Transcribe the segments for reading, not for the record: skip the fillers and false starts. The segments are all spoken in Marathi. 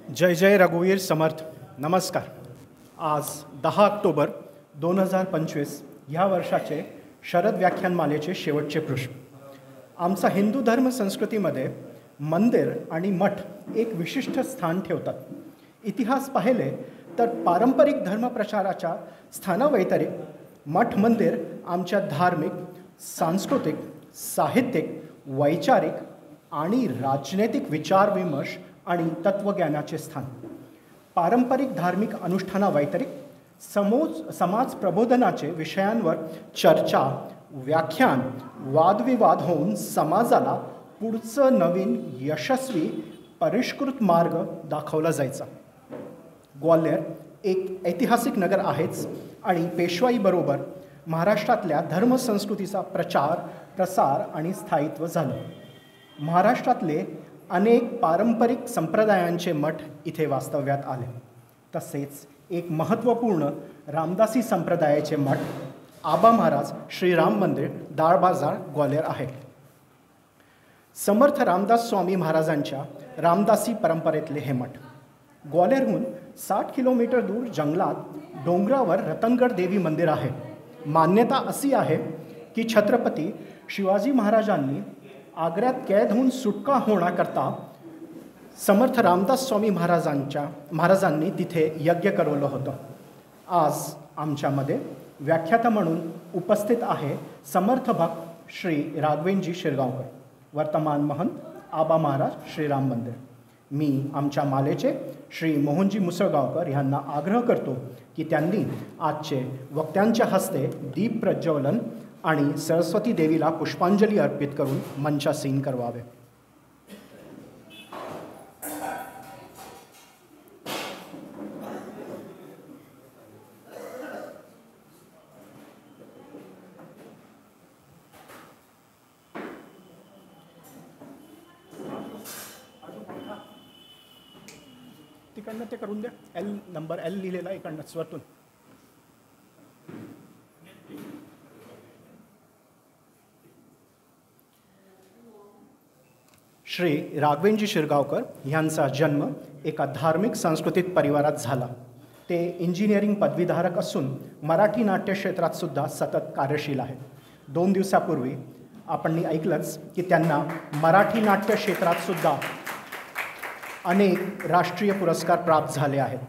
जय जय रघुवीर समर्थ. नमस्कार. आज 10 ऑक्टोबर 2025 ह्या वर्षाचे शरद व्याख्यानमालेचे शेवटचे पृष्ठ. आमचा हिंदू धर्म संस्कृतीमध्ये मंदिर आणि मठ एक विशिष्ट स्थान ठेवतात. इतिहास पाहिले तर पारंपरिक धर्मप्रचाराच्या स्थानाव्यतिरिक्त मठ मंदिर आमच्या धार्मिक, सांस्कृतिक, साहित्यिक, वैचारिक आणि राजनैतिक विचारविमर्श आणि तत्त्वज्ञानाचे स्थान. पारंपरिक धार्मिक अनुष्ठानाव्यतिरिक्त समाज प्रबोधनाचे विषयांवर चर्चा, व्याख्यान, वादविवाद होऊन समाजाला पुढचं नवीन यशस्वी परिष्कृत मार्ग दाखवला जायचा. ग्वाल्हेर एक ऐतिहासिक नगर आहेच आणि पेशवाईबरोबर महाराष्ट्रातल्या धर्मसंस्कृतीचा प्रचार, प्रसार आणि स्थायित्व झालं. महाराष्ट्रातले अनेक पारंपरिक संप्रदायांचे मठ इथे वास्तव्यात आले. तसेच एक महत्त्वपूर्ण रामदासी संप्रदायाचे मठ आबा महाराज श्रीराम मंदिर, दाळ बाजार, ग्वाल्हेर आहे. समर्थ रामदास स्वामी महाराजांच्या रामदासी परंपरेतले हे मठ ग्वाल्हेरहून 60 किलोमीटर दूर जंगलात डोंगरावर रतनगड देवी मंदिर आहे. मान्यता अशी आहे की छत्रपती शिवाजी महाराजांनी आग्र्यात कैद होऊन सुटका होण्याकरता समर्थ रामदास स्वामी महाराजांनी तिथे यज्ञ करवलं होतं. आज आमच्यामध्ये व्याख्याता म्हणून उपस्थित आहे समर्थ भक्त श्री राघवेंद्रजी शिरगावकर, वर्तमान महंत आबा महाराज श्रीराम मंदिर. मी आमच्या मालेचे श्री मोहनजी मुसळगावकर यांना आग्रह करतो की त्यांनी आजचे वक्त्यांच्या हस्ते दीप प्रज्वलन आणि सरस्वती देवीला पुष्पांजली अर्पित करून मंचासीन करवावे. तिकडनं ते करून द्या. नंबर L लिहिलेला इकडनं स्वतून. श्री राघवेंद्रजी शिरगावकर यांचा जन्म एका धार्मिक सांस्कृतिक परिवारात झाला. ते इंजिनिअरिंग पदवीधारक असून मराठी नाट्यक्षेत्रात सुद्धा सतत कार्यशील आहेत. 2 दिवसापूर्वी आपण ऐकलंच की त्यांना मराठी नाट्यक्षेत्रात सुद्धा अनेक राष्ट्रीय पुरस्कार प्राप्त झाले आहेत.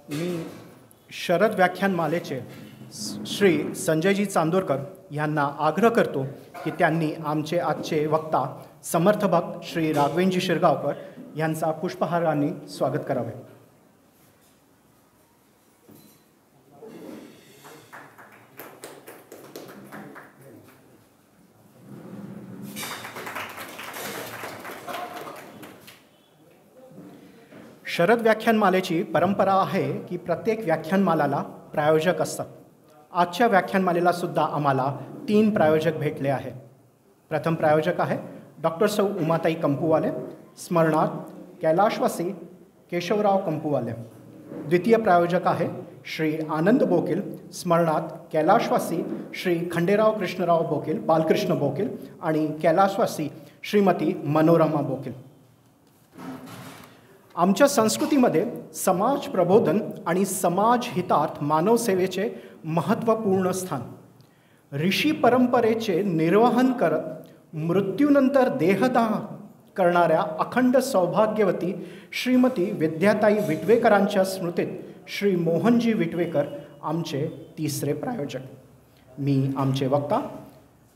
मी शरद व्याख्यानमालेचे श्री संजयजी चांदोरकर यांना आग्रह करतो की त्यांनी आमचे आजचे वक्ता समर्थ भक्त श्री राघवेंद्रजी शिरगावकर यांचा पुष्पहारांनी स्वागत करावे. शरद व्याख्यानमालेची परंपरा आहे की प्रत्येक व्याख्यानमालाला प्रायोजक असतात. आजच्या व्याख्यानमालेला सुद्धा आम्हाला 3 प्रायोजक भेटले आहेत. प्रथम प्रायोजक आहे डॉक्टर सौ उमाताई कंपूवाले, स्मरणार्थ कैलाशवासी केशवराव कंपूवाले. द्वितीय प्रायोजक आहे श्री आनंद बोकील, स्मरणार्थ कैलाशवासी श्री खंडेराव कृष्णराव बोकील, बालकृष्ण बोकील आणि कैलाशवासी श्रीमती मनोरमा बोकील. आमच्या संस्कृतीमध्ये समाज प्रबोधन आणि समाज हितार्थ मानवसेवेचे महत्त्वपूर्ण स्थान. ऋषी परंपरेचे निर्वहन करत मृत्यूनंतर देहदान करणाऱ्या अखंड सौभाग्यवती श्रीमती विद्याताई विटवेकरांच्या स्मृतीत श्री मोहनजी विटवेकर आमचे तिसरे प्रायोजक. मी आमचे वक्ता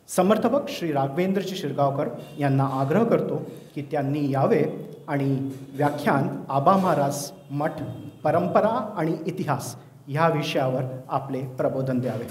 समर्थभक्त श्री राघवेंद्रजी शिरगावकर यांना आग्रह करतो की त्यांनी यावे आणि व्याख्यान आबा महाराज मठ परंपरा आणि इतिहास ह्या विषयावर आपले प्रबोधन द्यावे.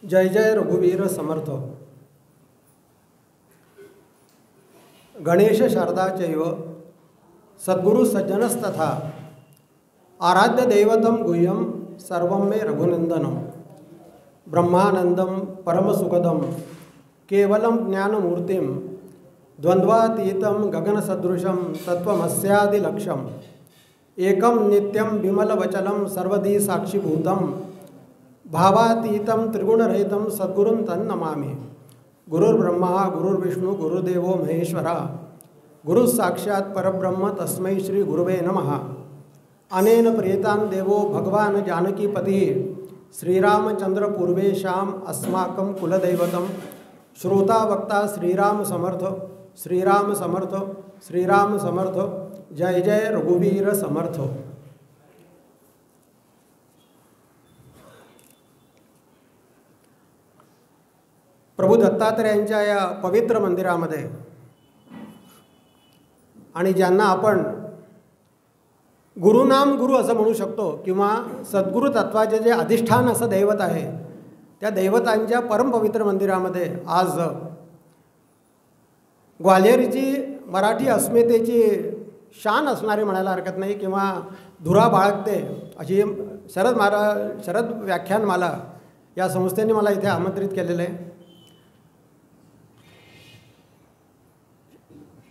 जय जय रघुवीर समर्थ. गणेश शारदा चैव सद्गुरु सज्जनस्तथा आराध्य दैवतम गुह्यम सर्वं मे रघुनंदनम ब्रह्मानंदम परमसुखदम केवलम ज्ञानमूर्तिम द्वंद्वातीतं गगनसदृशं तत्त्वमस्यादिलक्ष्यम् एकं नित्यं विमलवचलं सर्वदी साक्षीभूतं भावातीतं त्रिगुणरहितं सद्गुरुं तन्नमामि. गुरुर्ब्रह्मा गुरुर्विष्णु गुरुदेवो महेश्वरा गुरु साक्षात् परब्रह्म तस्मै श्री गुरुवे नमः. अनेन प्रेतां देवो भगवान् जानकीपतिः श्रीरामचंद्र पूर्वेशाम् अस्माकं कुलदैवतं श्रोता वक्ता श्रीराम समर्थ श्रीराम समर्थ श्रीराम समर्थ. जय जय रघुवीर समर्थ. प्रभू दत्तात्रेयांच्या या पवित्र मंदिरामध्ये आणि ज्यांना आपण गुरुनाम गुरु असं म्हणू शकतो किंवा सद्गुरु तत्वाचे जे अधिष्ठान असं दैवत आहे, त्या दैवतांच्या परमपवित्र मंदिरामध्ये आज ग्वाल्हेरची मराठी अस्मितेची शान असणारी म्हणायला हरकत नाही किंवा धुरा बाळगते अशी शरद व्याख्यानमाला या संस्थेने मला इथे आमंत्रित केलेलं आहे.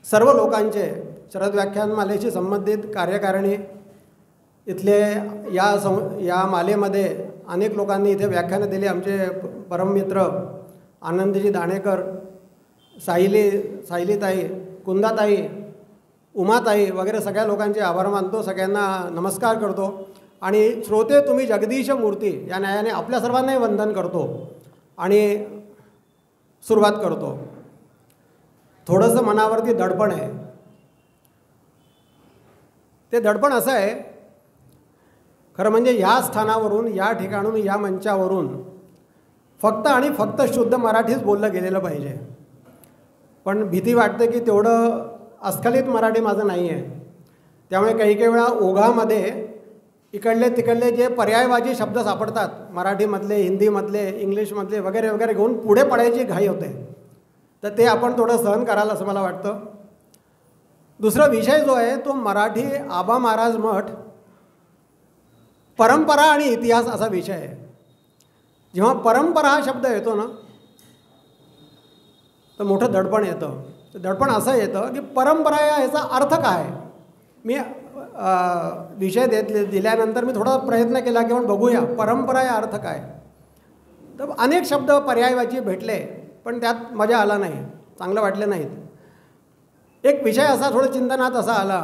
सर्व लोकांचे शरद व्याख्यानमालेशी संबंधित कार्यकारिणी इथले या मालेमध्ये अनेक लोकांनी इथे व्याख्यानं दिली. आमचे परममित्र आनंदजी दाणेकर, सायलीताई, कुंदाताई, उमाताई वगैरे सगळ्या लोकांचे आभार मानतो. सगळ्यांना नमस्कार करतो आणि श्रोते तुम्ही जगदीश मूर्ती या न्यायाने आपल्या सर्वांनाही वंदन करतो आणि सुरुवात करतो. थोडंसं मनावरती दडपण आहे. ते दडपण असं आहे, खरं म्हणजे ह्या स्थानावरून, या ठिकाणून, या मंचावरून फक्त आणि फक्त शुद्ध मराठीच बोललं गेलेलं पाहिजे. पण भीती वाटते की तेवढं अस्खलित मराठी माझं नाही आहे. त्यामुळे काही वेळा ओघामध्ये इकडले तिकडले जे पर्यायवाची शब्द सापडतात मराठीमधले, हिंदीमधले, इंग्लिशमधले वगैरे वगैरे घेऊन पुढे पडायची घाई होते. तर ते आपण थोडं सहन कराल असं मला वाटतं. दुसरा विषय जो आहे तो मराठी आबा महाराज मठ परंपरा आणि इतिहास असा विषय आहे. जेव्हा परंपरा हा शब्द येतो ना तर मोठं दडपण येतं. दडपण असं येतं की परंपरा याचा अर्थ काय. मी विषय दिल्यानंतर मी थोडा प्रयत्न केला की आपण बघूया परंपरा या अर्थ काय. तर अनेक शब्द पर्यायवाची भेटले पण त्यात मजा आला नाही, चांगलं वाटलं नाहीत. एक विषय असा थोडं चिंतनात असा आला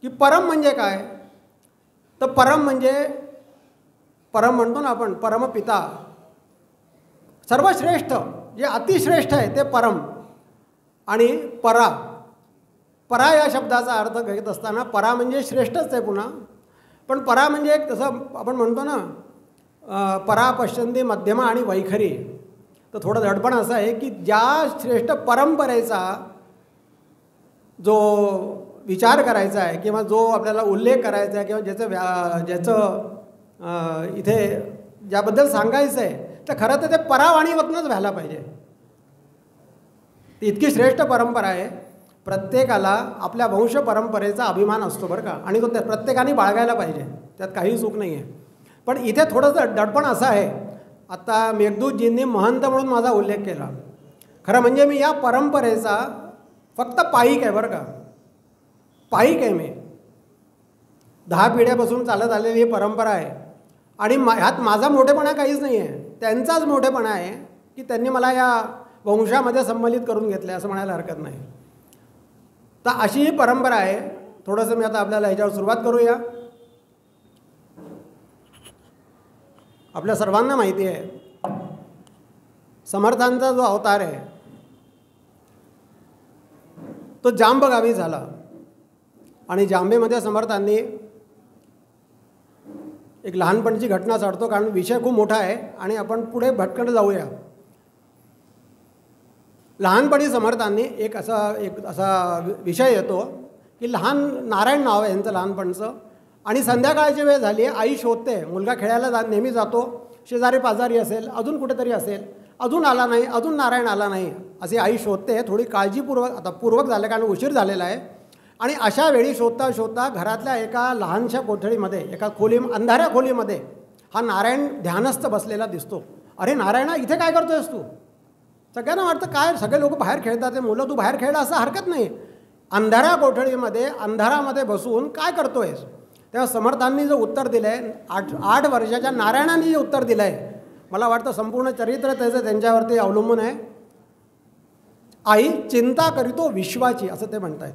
की परम म्हणजे काय. तर परम म्हणजे परम म्हणतो ना आपण, परमपिता, सर्वश्रेष्ठ जे अतिश्रेष्ठ आहे ते परम. आणि परा, परा या शब्दाचा अर्थ घेत असताना परा म्हणजे श्रेष्ठच आहे पुन्हा. पण परा म्हणजे एक तसं आपण म्हणतो ना परा, पश्चंती, मध्यमा आणि वैखरी. तर थोडं दडपण असं आहे की ज्या श्रेष्ठ परंपरेचा जो विचार करायचा आहे किंवा जो आपल्याला उल्लेख करायचा आहे किंवा ज्याचं इथे ज्याबद्दल सांगायचं आहे तर खरं तर ते परावाणीवरूनच व्हायला पाहिजे. ती इतकी श्रेष्ठ परंपरा आहे. प्रत्येकाला आपल्या वंश परंपरेचा अभिमान असतो बरं का, आणि तो प्रत्येकाने बाळगायला पाहिजे, त्यात काही चूक नाही आहे. पण इथे थोडंसं दडपण असं आहे, आता मेघदूतजींनी महंत म्हणून माझा उल्लेख केला. खरं म्हणजे मी या परंपरेचा फक्त पाईक आहे बरं का, पाईक आहे मी. 10 पिढ्यापासून चालत आलेली ही परंपरा आहे, आणि ह्यात माझा मोठेपणा काहीच नाही आहे, त्यांचाच मोठेपणा आहे की त्यांनी मला या वंशामध्ये संमलित करून घेतलं असं म्हणायला हरकत नाही. तर अशी ही परंपरा आहे. थोडंसं मी आता आपल्याला ह्याच्यावर सुरुवात करूया. आपल्या सर्वांना माहिती आहे समर्थांचा जो अवतार आहे तो जांब गावी झाला, आणि जांबेमध्ये समर्थांनी एक लहानपणीची घटना सांगतो, कारण विषय खूप मोठा आहे आणि आपण पुढे भटकन जाऊया. लहानपणी समर्थांनी एक असा विषय येतो की लहान नारायण नाव आहे यांचं लहानपणचं, आणि संध्याकाळची वेळ झाली आहे, आई शोधते, मुलगा खेळायला नेहमी जातो, शेजारी पाजारी असेल, अजून कुठेतरी असेल, अजून आला नाही, अजून नारायण आला नाही, अशी आई शोधते. थोडी काळजीपूर्वक आता पूर्वक झालं कारण उशीर झालेला आहे, आणि अशा वेळी शोधता शोधता घरातल्या एका लहानशा कोठडीमध्ये, एका अंधाऱ्या खोलीमध्ये हा नारायण ध्यानस्थ बसलेला दिसतो. अरे नारायणा, इथे काय करतोयस तू? सगळ्यांना वाटतं काय सगळे लोक बाहेर खेळतात, ते मुलं तू बाहेर खेळला असं हरकत नाही, अंधाऱ्या कोठडीमध्ये अंधारामध्ये बसून काय करतोयस? तेव्हा समर्थांनी जो उत्तर दिलं आहे, 8 वर्षाच्या नारायणांनी जे उत्तर दिलं आहे, मला वाटतं संपूर्ण चरित्र त्याचं त्यांच्यावरती अवलंबून आहे. आई चिंता करीतो विश्वाची, असं ते म्हणत आहेत.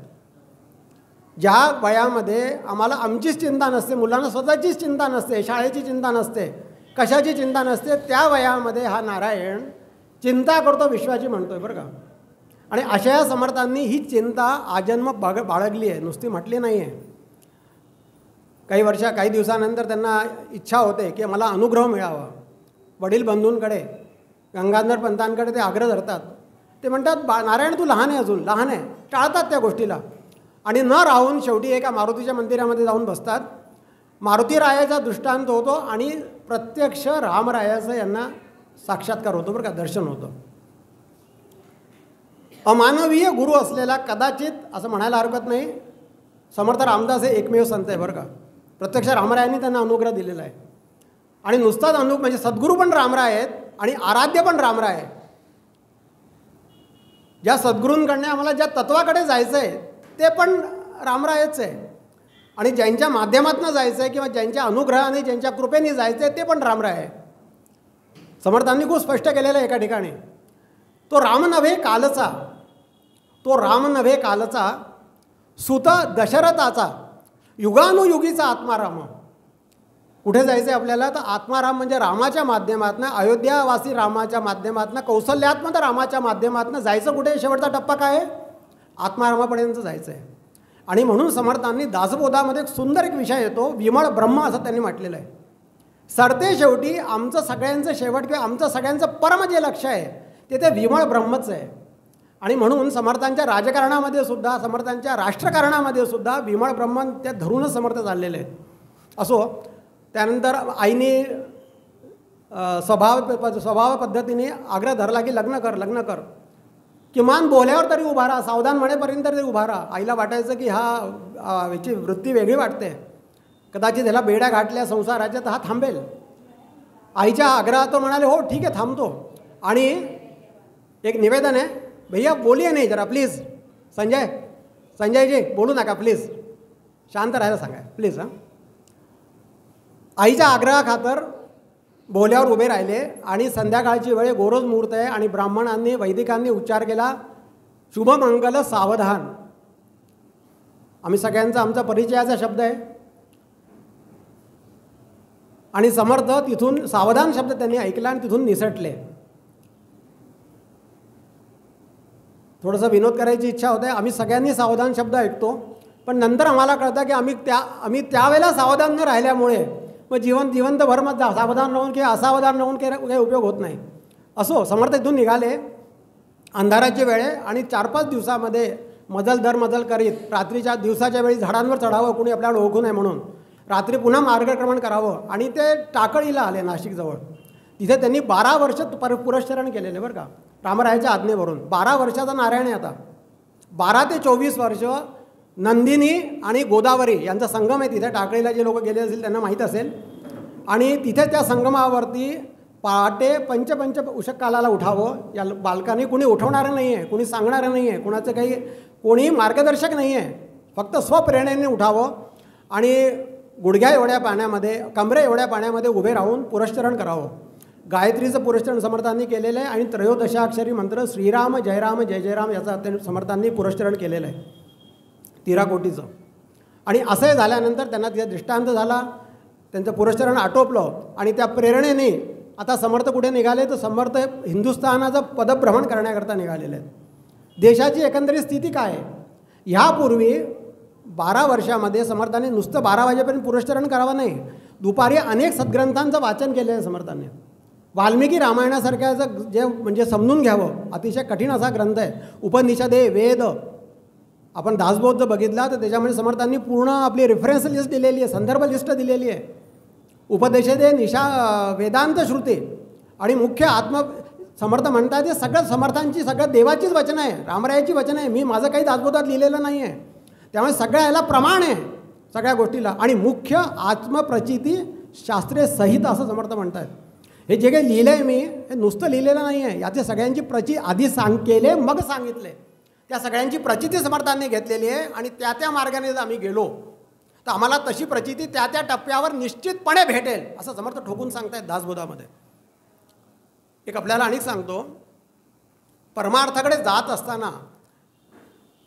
ज्या वयामध्ये आम्हाला आमचीच चिंता नसते, मुलांना स्वतःचीच चिंता नसते, शाळेची चिंता नसते, कशाची चिंता नसते, त्या वयामध्ये हा नारायण चिंता करतो विश्वाची म्हणतोय बरं का. आणि अशा या समर्थांनी ही चिंता आजन्म बाळगली आहे, नुसती म्हटली नाही आहे. काही दिवसानंतर त्यांना इच्छा होते की मला अनुग्रह मिळावा. वडील बंधूंकडे, गंगाधर पंतांकडे ते आग्रह धरतात. ते म्हणतात नारायण तू लहान आहे, अजून लहान आहे, टाळतात त्या गोष्टीला, आणि न राहून शेवटी एका मारुतीच्या मंदिरामध्ये जाऊन बसतात. मारुतीरायाचा दृष्टांत होतो आणि प्रत्यक्ष रामरायाचं यांना साक्षात्कार होतो बरं का, दर्शन होतं. अमानवीय गुरु असलेला कदाचित असं म्हणायला हरकत नाही समर्थ रामदास हे एकमेव संत आहे बरं का. प्रत्यक्ष रामरायांनी त्यांना अनुग्रह दिलेला आहे, आणि नुसताच म्हणजे सद्गुरू पण रामराय आहेत आणि आराध्य पण रामराय आहे. ज्या सद्गुरूंकडनं आम्हाला ज्या तत्वाकडे जायचं आहे ते पण रामरायच आहे, आणि ज्यांच्या माध्यमातून जायचं आहे किंवा ज्यांच्या अनुग्रहाने ज्यांच्या कृपेने जायचं आहे ते पण रामराय आहे. समर्थांनी खूप स्पष्ट केलेलं आहे एका ठिकाणी, तो राम नव्हे कालचा, तो राम नव्हे कालचा, सुत दशरथाचा, युगानुयुगीचा आत्माराम. कुठे जायचं आहे आपल्याला? तर आत्माराम म्हणजे रामाच्या माध्यमातून, अयोध्यावासी रामाच्या माध्यमातून, कौशल्यात्मक रामाच्या माध्यमातून जायचं. कुठे? शेवटचा टप्पा काय आहे? आत्मारामापर्यंत जायचं आहे. आणि म्हणून समर्थांनी दासबोधामध्ये एक सुंदर एक विषय येतो, विमळ ब्रह्म असं त्यांनी म्हटलेलं आहे. सरते शेवटी आमचं सगळ्यांचं शेवट किंवा आमचं सगळ्यांचं परम जे लक्ष्य आहे ते विमळ ब्रह्मच आहे. आणि म्हणून समर्थांच्या राजकारणामध्ये सुद्धा, समर्थांच्या राष्ट्रकारणामध्ये सुद्धा विमळ ब्रह्म त्या धरूनच समर्थ चाललेले आहेत. असो, त्यानंतर आईने स्वभाव पद्धतीने आग्रह धरला की लग्न कर, किमान बोल्यावर तरी उभा राहा, सावधान म्हणेपर्यंत तरी उभा राहा. आईला वाटायचं की याची वृत्ती वेगळी वाटते, कदाचित ह्याला बेड्या गाठल्या संसाराच्या तर हा थांबेल. आईच्या आग्रहात तो म्हणाले हो ठीक आहे थांबतो. आणि एक निवेदन आहे, भैया बोलिए नाही जरा प्लीज, संजयजी बोलू नका प्लीज, शांत राहायला सांगा प्लीज. आईच्या आग्रहाखातर बोल्यावर उभे राहिले, आणि संध्याकाळची वेळ गोरोज मुहूर्त आहे, आणि ब्राह्मणांनी वैदिकांनी उच्चार केला शुभमंगल सावधान. आम्ही सगळ्यांचा आमचा परिचयाचा शब्द आहे, आणि समर्थ तिथून सावधान शब्द त्यांनी ऐकला आणि तिथून निसटले. थोडंसं विनोद करायची इच्छा होते. आम्ही सगळ्यांनी सावधान शब्द ऐकतो, पण नंतर आम्हाला कळतं की आम्ही त्यावेळेला सावधान न राहिल्यामुळे मग जिवंतभर मग सावधान राहून किंवा असावधान राहून काही उपयोग होत नाही. असो, समर्थ इथून निघाले अंधाराची वेळ आहे, आणि 4-5 दिवसामध्ये मजल करीत दिवसाच्या वेळी झाडांवर चढावं, कोणी आपल्याला ओळखू नये म्हणून, रात्री पुन्हा मार्गक्रमण करावं, आणि ते टाकळीला आले नाशिकजवळ. तिथे त्यांनी 12 वर्ष पुरश्चरण केलेले बरं का, रामरायाच्या आज्ञेवरून. 12 वर्षाचा नारायण आहे आता, 12 ते 24 वर्ष नंदिनी आणि गोदावरी यांचा संगम आहे तिथे. टाकळीला जे लोक गेले असतील त्यांना माहीत असेल. आणि तिथे त्या संगमावरती पहाटे पंच उषःकालाला उठावं. या बालकांनी कुणी उठवणारं नाही आहे, कुणी सांगणारं नाही आहे, कुणाचं काही कोणी मार्गदर्शक नाही आहे. फक्त स्वप्रेरणेने उठावं आणि गुडघ्या एवढ्या पाण्यामध्ये, कमरे एवढ्या पाण्यामध्ये उभे राहून पुरस्चरण करावं. गायत्रीचं पुरस्चरण समर्थांनी केलेलं आहे आणि त्रयोदशाक्षरी मंत्र श्रीराम जय राम जय जय राम याचं समर्थांनी पुरस्चरण केलेलं आहे 13 कोटीचं. आणि असं झाल्यानंतर त्यांना तिचा दृष्टांत झाला, त्यांचं पुरस्चरण आटोपलं आणि त्या प्रेरणेने आता समर्थ कुठे निघाले तर समर्थ हिंदुस्थानाचं पदभ्रमण करण्याकरता निघालेले आहेत. देशाची एकंदरीत स्थिती काय आहे? ह्यापूर्वी 12 वर्षामध्ये समर्थांनी नुसतं 12 वाजेपर्यंत पुरस्चरण करावं नाही, दुपारी अनेक सद्ग्रंथांचं वाचन केलं आहे समर्थांनी. वाल्मिकी रामायणासारख्याचं जे म्हणजे समजून घ्यावं, अतिशय कठीण असा ग्रंथ आहे. उपनिषदे, वेद, आपण दासबोध जर बघितला तर त्याच्यामध्ये समर्थांनी पूर्ण आपली रेफरन्स लिस्ट दिलेली आहे, संदर्भ लिस्ट दिलेली आहे. उपदेशदे निशा वेदांत श्रुती आणि मुख्य समर्थ म्हणतात ते सगळं समर्थांची, सगळं देवाचीच वचनं आहे, रामरायाची वचनं आहे. मी माझं काही दासबोधात लिहिलेलं नाही आहे. त्यामुळे सगळ्या याला प्रमाण आहे सगळ्या गोष्टीला. आणि मुख्य आत्मप्रचिती शास्त्रे सहित असं समर्थ म्हणतात. हे जे काही लिहिलं आहे मी हे नुसतं लिहिलेलं नाही आहे. याचे सगळ्यांची आधी केले मग सांगितले. त्या सगळ्यांची प्रचिती समर्थांनी घेतलेली आहे आणि त्या मार्गाने जर आम्ही गेलो तर आम्हाला तशी प्रचिती त्या टप्प्यावर निश्चितपणे भेटेल असं समर्थ ठोकून सांगतायत दासबोधामध्ये. एक आपल्याला आणिक सांगतो, परमार्थाकडे जात असताना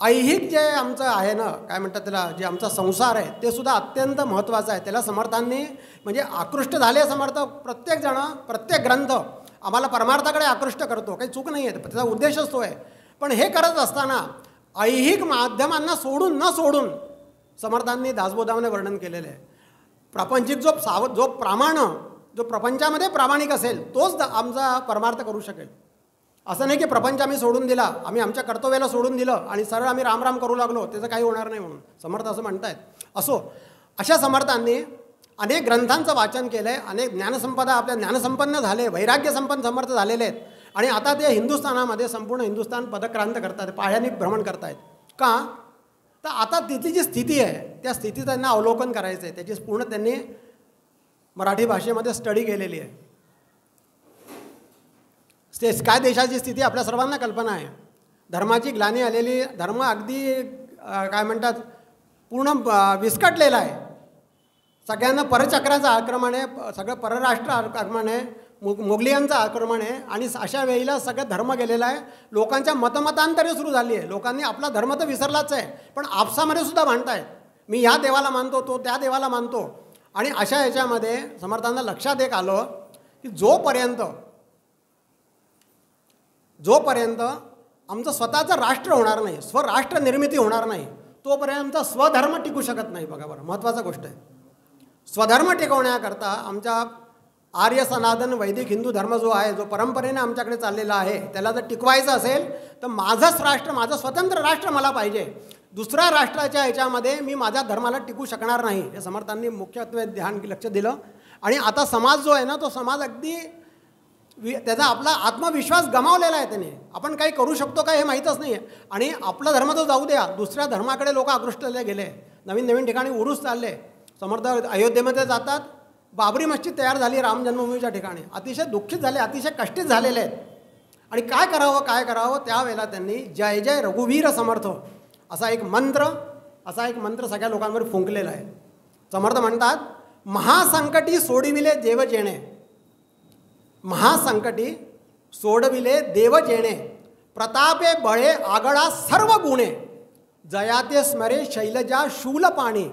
ऐहिक जे आमचं आहे ना, काय म्हणतात त्याला, जे आमचा संसार आहे ते सुद्धा अत्यंत महत्त्वाचं आहे. त्याला समर्थांनी म्हणजे आकृष्ट झाले समर्थ. प्रत्येक ग्रंथ आम्हाला परमार्थाकडे आकृष्ट करतो, काही चूक नाही आहे, त्याचा उद्देशच तो आहे. पण हे करत असताना ऐहिक माध्यमांना न सोडून समर्थांनी दासबोधामध्ये वर्णन केलेलं आहे. प्रापंचिक जो प्रपंचामध्ये प्रामाणिक असेल तोच आमचा परमार्थ करू शकेल. असं नाही की प्रपंच आम्ही सोडून दिला, आम्ही आमच्या कर्तव्याला सोडून दिलं आणि सरळ आम्ही राम करू लागलो, त्याचं काही होणार नाही म्हणून समर्थ असं म्हणतायत. अशा समर्थांनी अनेक ग्रंथांचं वाचन केलं आहे, अनेक ज्ञानसंपदा आपल्या ज्ञानसंपन्न झाले, वैराग्य संपन्न समर्थ झालेले आहेत. आणि आता ते हिंदुस्थानामध्ये संपूर्ण हिंदुस्थान पदक्रांत करतात, पायाने भ्रमण करतायत. का तर आता तिथली जी स्थिती आहे त्या स्थितीत त्यांना अवलोकन करायचं आहे. त्याची पूर्ण त्यांनी मराठी भाषेमध्ये स्टडी केलेली आहे. काय देशाची स्थिती आपल्या सर्वांना कल्पना आहे. धर्माची ग्लानी आलेली, धर्म अगदी काय म्हणतात पूर्ण विस्कटलेला आहे. सगळ्यांना परचक्राचं आक्रमण आहे, सगळं परराष्ट्र आक्रमण आहे, मोगलियांचं आक्रमण आहे. आणि अशा वेळेला सगळं धर्म गेलेला आहे. लोकांच्या मतमतांतरे सुरू झाली आहे. लोकांनी आपला धर्म तर विसरलाच आहे, पण आपसामध्ये सुद्धा भांडतायत. मी ह्या देवाला मानतो, तो त्या देवाला मानतो. आणि अशा याच्यामध्ये समर्थांना लक्षात एक आलं की जोपर्यंत आमचं स्वतःचं राष्ट्र होणार नाही, स्वराष्ट्र निर्मिती होणार नाही, तोपर्यंत स्वधर्म टिकू शकत नाही. बघा बरं, महत्त्वाचा गोष्ट आहे. स्वधर्म टिकवण्याकरता आमच्या आर्य सनातन वैदिक हिंदू धर्म जो आहे, जो परंपरेने आमच्याकडे चाललेला आहे, त्याला जर टिकवायचं असेल तर माझंच राष्ट्र, माझं स्वतंत्र राष्ट्र मला पाहिजे. दुसऱ्या राष्ट्राच्या ह्याच्यामध्ये मी माझ्या धर्माला टिकू शकणार नाही. हे समर्थांनी मुख्यत्वे लक्ष दिलं. आणि आता समाज जो आहे ना, तो समाज अगदी त्याचा आपला आत्मविश्वास गमावलेला आहे. त्याने आपण काही करू शकतो का हे माहीतच नाही आहे. आणि आपला धर्म तो जाऊ द्या, दुसऱ्या धर्माकडे लोक आकृष्टले गेले, नवीन ठिकाणी उरूस चालले. समर्थ अयोध्येमध्ये जातात, बाबरी मस्जिद तयार झाली राम जन्मभूमीच्या ठिकाणी. अतिशय दुःखित झाले, अतिशय कष्टीत झालेले आहेत. आणि काय करावं त्यावेळेला त्यांनी जय जय रघुवीर समर्थ असा एक मंत्र सगळ्या लोकांवर फुंकलेला आहे. समर्थ म्हणतात, महासंकटी सोडविले देव जेणे, महासंकटी सोडविले देव जेणे, प्रतापे बळे आगळा सर्व गुणे, जयाते स्मरे शैलजा शूल पाणी,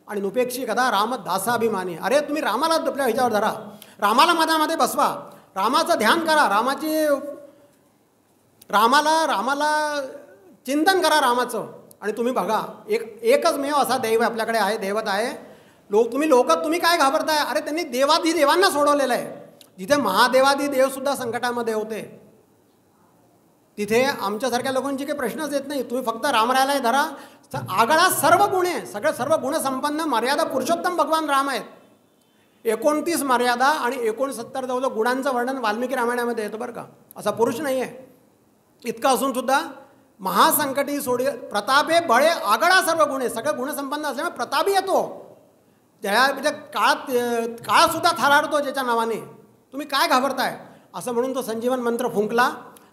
आणि नुपेक्षी कदा राम दासाभिमानी. अरे तुम्ही रामाला आपल्या ह्याच्यावर धरा, रामाला मनामध्ये बसवा, रामाचं ध्यान करा, रामाला चिंतन करा रामाचं. आणि तुम्ही बघा, एकच मेव असा दैव आपल्याकडे आहे, दैवत आहे. तुम्ही काय घाबरताय? अरे त्यांनी देवाधिदेवांना सोडवलेलं आहे. जिथे महादेवाधिदेवसुद्धा संकटामध्ये होते, तिथे आमच्यासारख्या लोकांची काही प्रश्नच येत नाही. तुम्ही फक्त रामरायाला धरा, आगळा सर्व गुणे, सर्व गुणसंपन्न मर्यादा पुरुषोत्तम भगवान राम आहेत. 29 मर्यादा आणि 69 जवळ गुणांचं वर्णन वाल्मिकी रामायणामध्ये येतं बरं का. असा पुरुष नाही आहे. इतकं असून सुद्धा महासंकटी सोडी प्रतापे बळे आगळा सर्व गुणे, सगळे गुणसंपन्न असल्यामुळे प्रतापही येतो. त्या म्हणजे काळसुद्धा थरारतो ज्याच्या नावाने. तुम्ही काय घाबरताय असं म्हणून तो संजीवन मंत्र फुंकला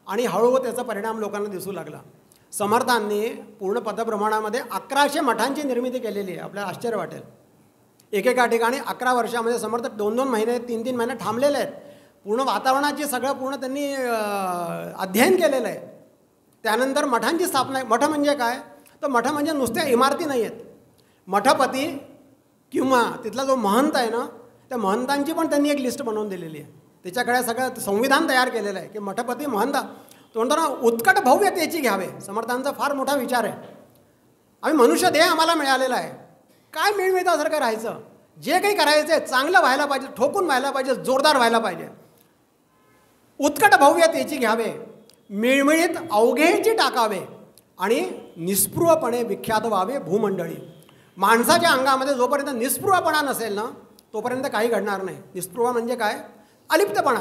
आणि हळूहळू त्याचा परिणाम लोकांना दिसू लागला. समर्थांनी पूर्ण पदप्रमाणामध्ये 1100 मठांची निर्मिती केलेली आहे. आपल्याला आश्चर्य वाटेल. एकेका ठिकाणी 11 वर्षामध्ये समर्थ 2-2 महिने 3-3 महिने थांबलेले आहेत. पूर्ण वातावरणाची सगळं पूर्ण त्यांनी अध्ययन केलेलं आहे. त्यानंतर मठांची स्थापना. मठ म्हणजे काय, तर मठ म्हणजे नुसत्या इमारती नाही आहेत. मठपती किंवा तिथला जो महंत आहे ना, त्या महंतांची पण त्यांनी एक लिस्ट बनवून दिलेली आहे. त्याच्याकडे सगळं संविधान तयार केलेलं आहे की मठपती महंत तो म्हणतो ना उत्कट भव्यतेची घ्यावे. समर्थांचा फार मोठा विचार आहे. आम्ही मनुष्य देह आम्हाला मिळालेला आहे. काय मिळमिळतासारखं राहायचं. जे काही करायचं आहे चांगलं व्हायला पाहिजे, ठोकून व्हायला पाहिजे, जोरदार व्हायला पाहिजे. उत्कट भव्यतेची घ्यावे, मिळमिळीत अवघेची टाकावे आणि निस्पृहपणे विख्यात व्हावे भूमंडळी. माणसाच्या अंगामध्ये जोपर्यंत निस्पृहपणा नसेल ना तोपर्यंत काही घडणार नाही. निस्पृह म्हणजे काय, अलिप्तपणा.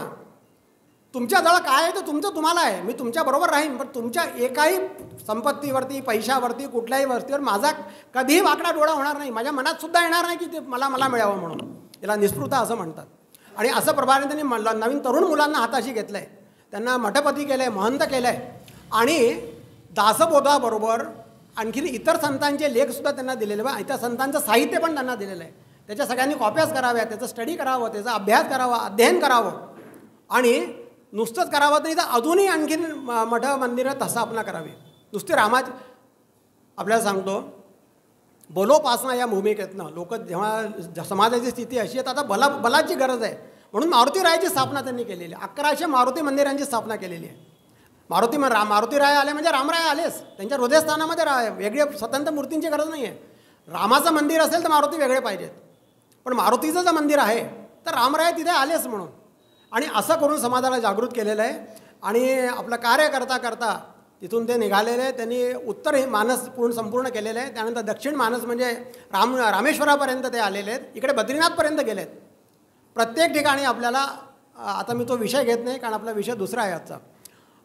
तुमच्याजवळ काय आहे तर तुमचं तुम्हाला आहे. मी तुमच्याबरोबर राहीन, पण तुमच्या एकाही संपत्तीवरती, पैशावरती, कुठल्याही वस्तूवर माझा कधीही वाकडा डोळा होणार नाही. माझ्या मनात सुद्धा येणार नाही की ते मला मिळावं म्हणून. याला निस्पृहता असं म्हणतात. आणि असं प्रकारे त्यांनी नवीन तरुण मुलांना हाताशी घेतलं आहे. त्यांना मठपती केलं आहे, महंत केलं आहे. आणि दासबोधाबरोबर आणखीन इतर संतांचे लेखसुद्धा त्यांना दिलेले आहे. इतर संतांचं साहित्य पण त्यांना दिलेलं आहे. त्याच्या सगळ्यांनी कॉप्याच कराव्या, त्याचं स्टडी करावं, त्याचा अभ्यास करावा, अध्ययन करावं. आणि नुसतंच करावं नाही तर अजूनही आणखीन मठ मंदिरं स्थापना करावी. नुसते आपल्याला सांगतो बलोपासना या भूमिकेतनं लोक जेव्हा समाजाची स्थिती अशी आहे तर आता बलाची गरज आहे म्हणून मारुतीरायाची स्थापना त्यांनी केलेली आहे. 1100 मारुती मंदिरांची स्थापना केलेली आहे. मारुतीराय आले म्हणजे रामराय आलेच. त्यांच्या हृदयस्थानामध्ये वेगळ्या स्वतंत्र मूर्तींची गरज नाही आहे. रामाचं मंदिर असेल तर मारुती वेगळे पाहिजेत, पण मारुतीचं जर मंदिर आहे तर रामराय तिथे आलेच म्हणून. आणि असं करून समाजाला जागृत केलेलं आहे. आणि आपलं कार्य करता करता तिथून ते निघालेले. त्यांनी उत्तर मानस संपूर्ण केलेलं आहे. त्यानंतर दक्षिण मानस म्हणजे रामेश्वरापर्यंत ते आलेले आहेत. इकडे बद्रीनाथपर्यंत गेलेत. प्रत्येक ठिकाणी आपल्याला आता मी तो विषय घेत नाही कारण आपला विषय दुसरा आहे आजचा.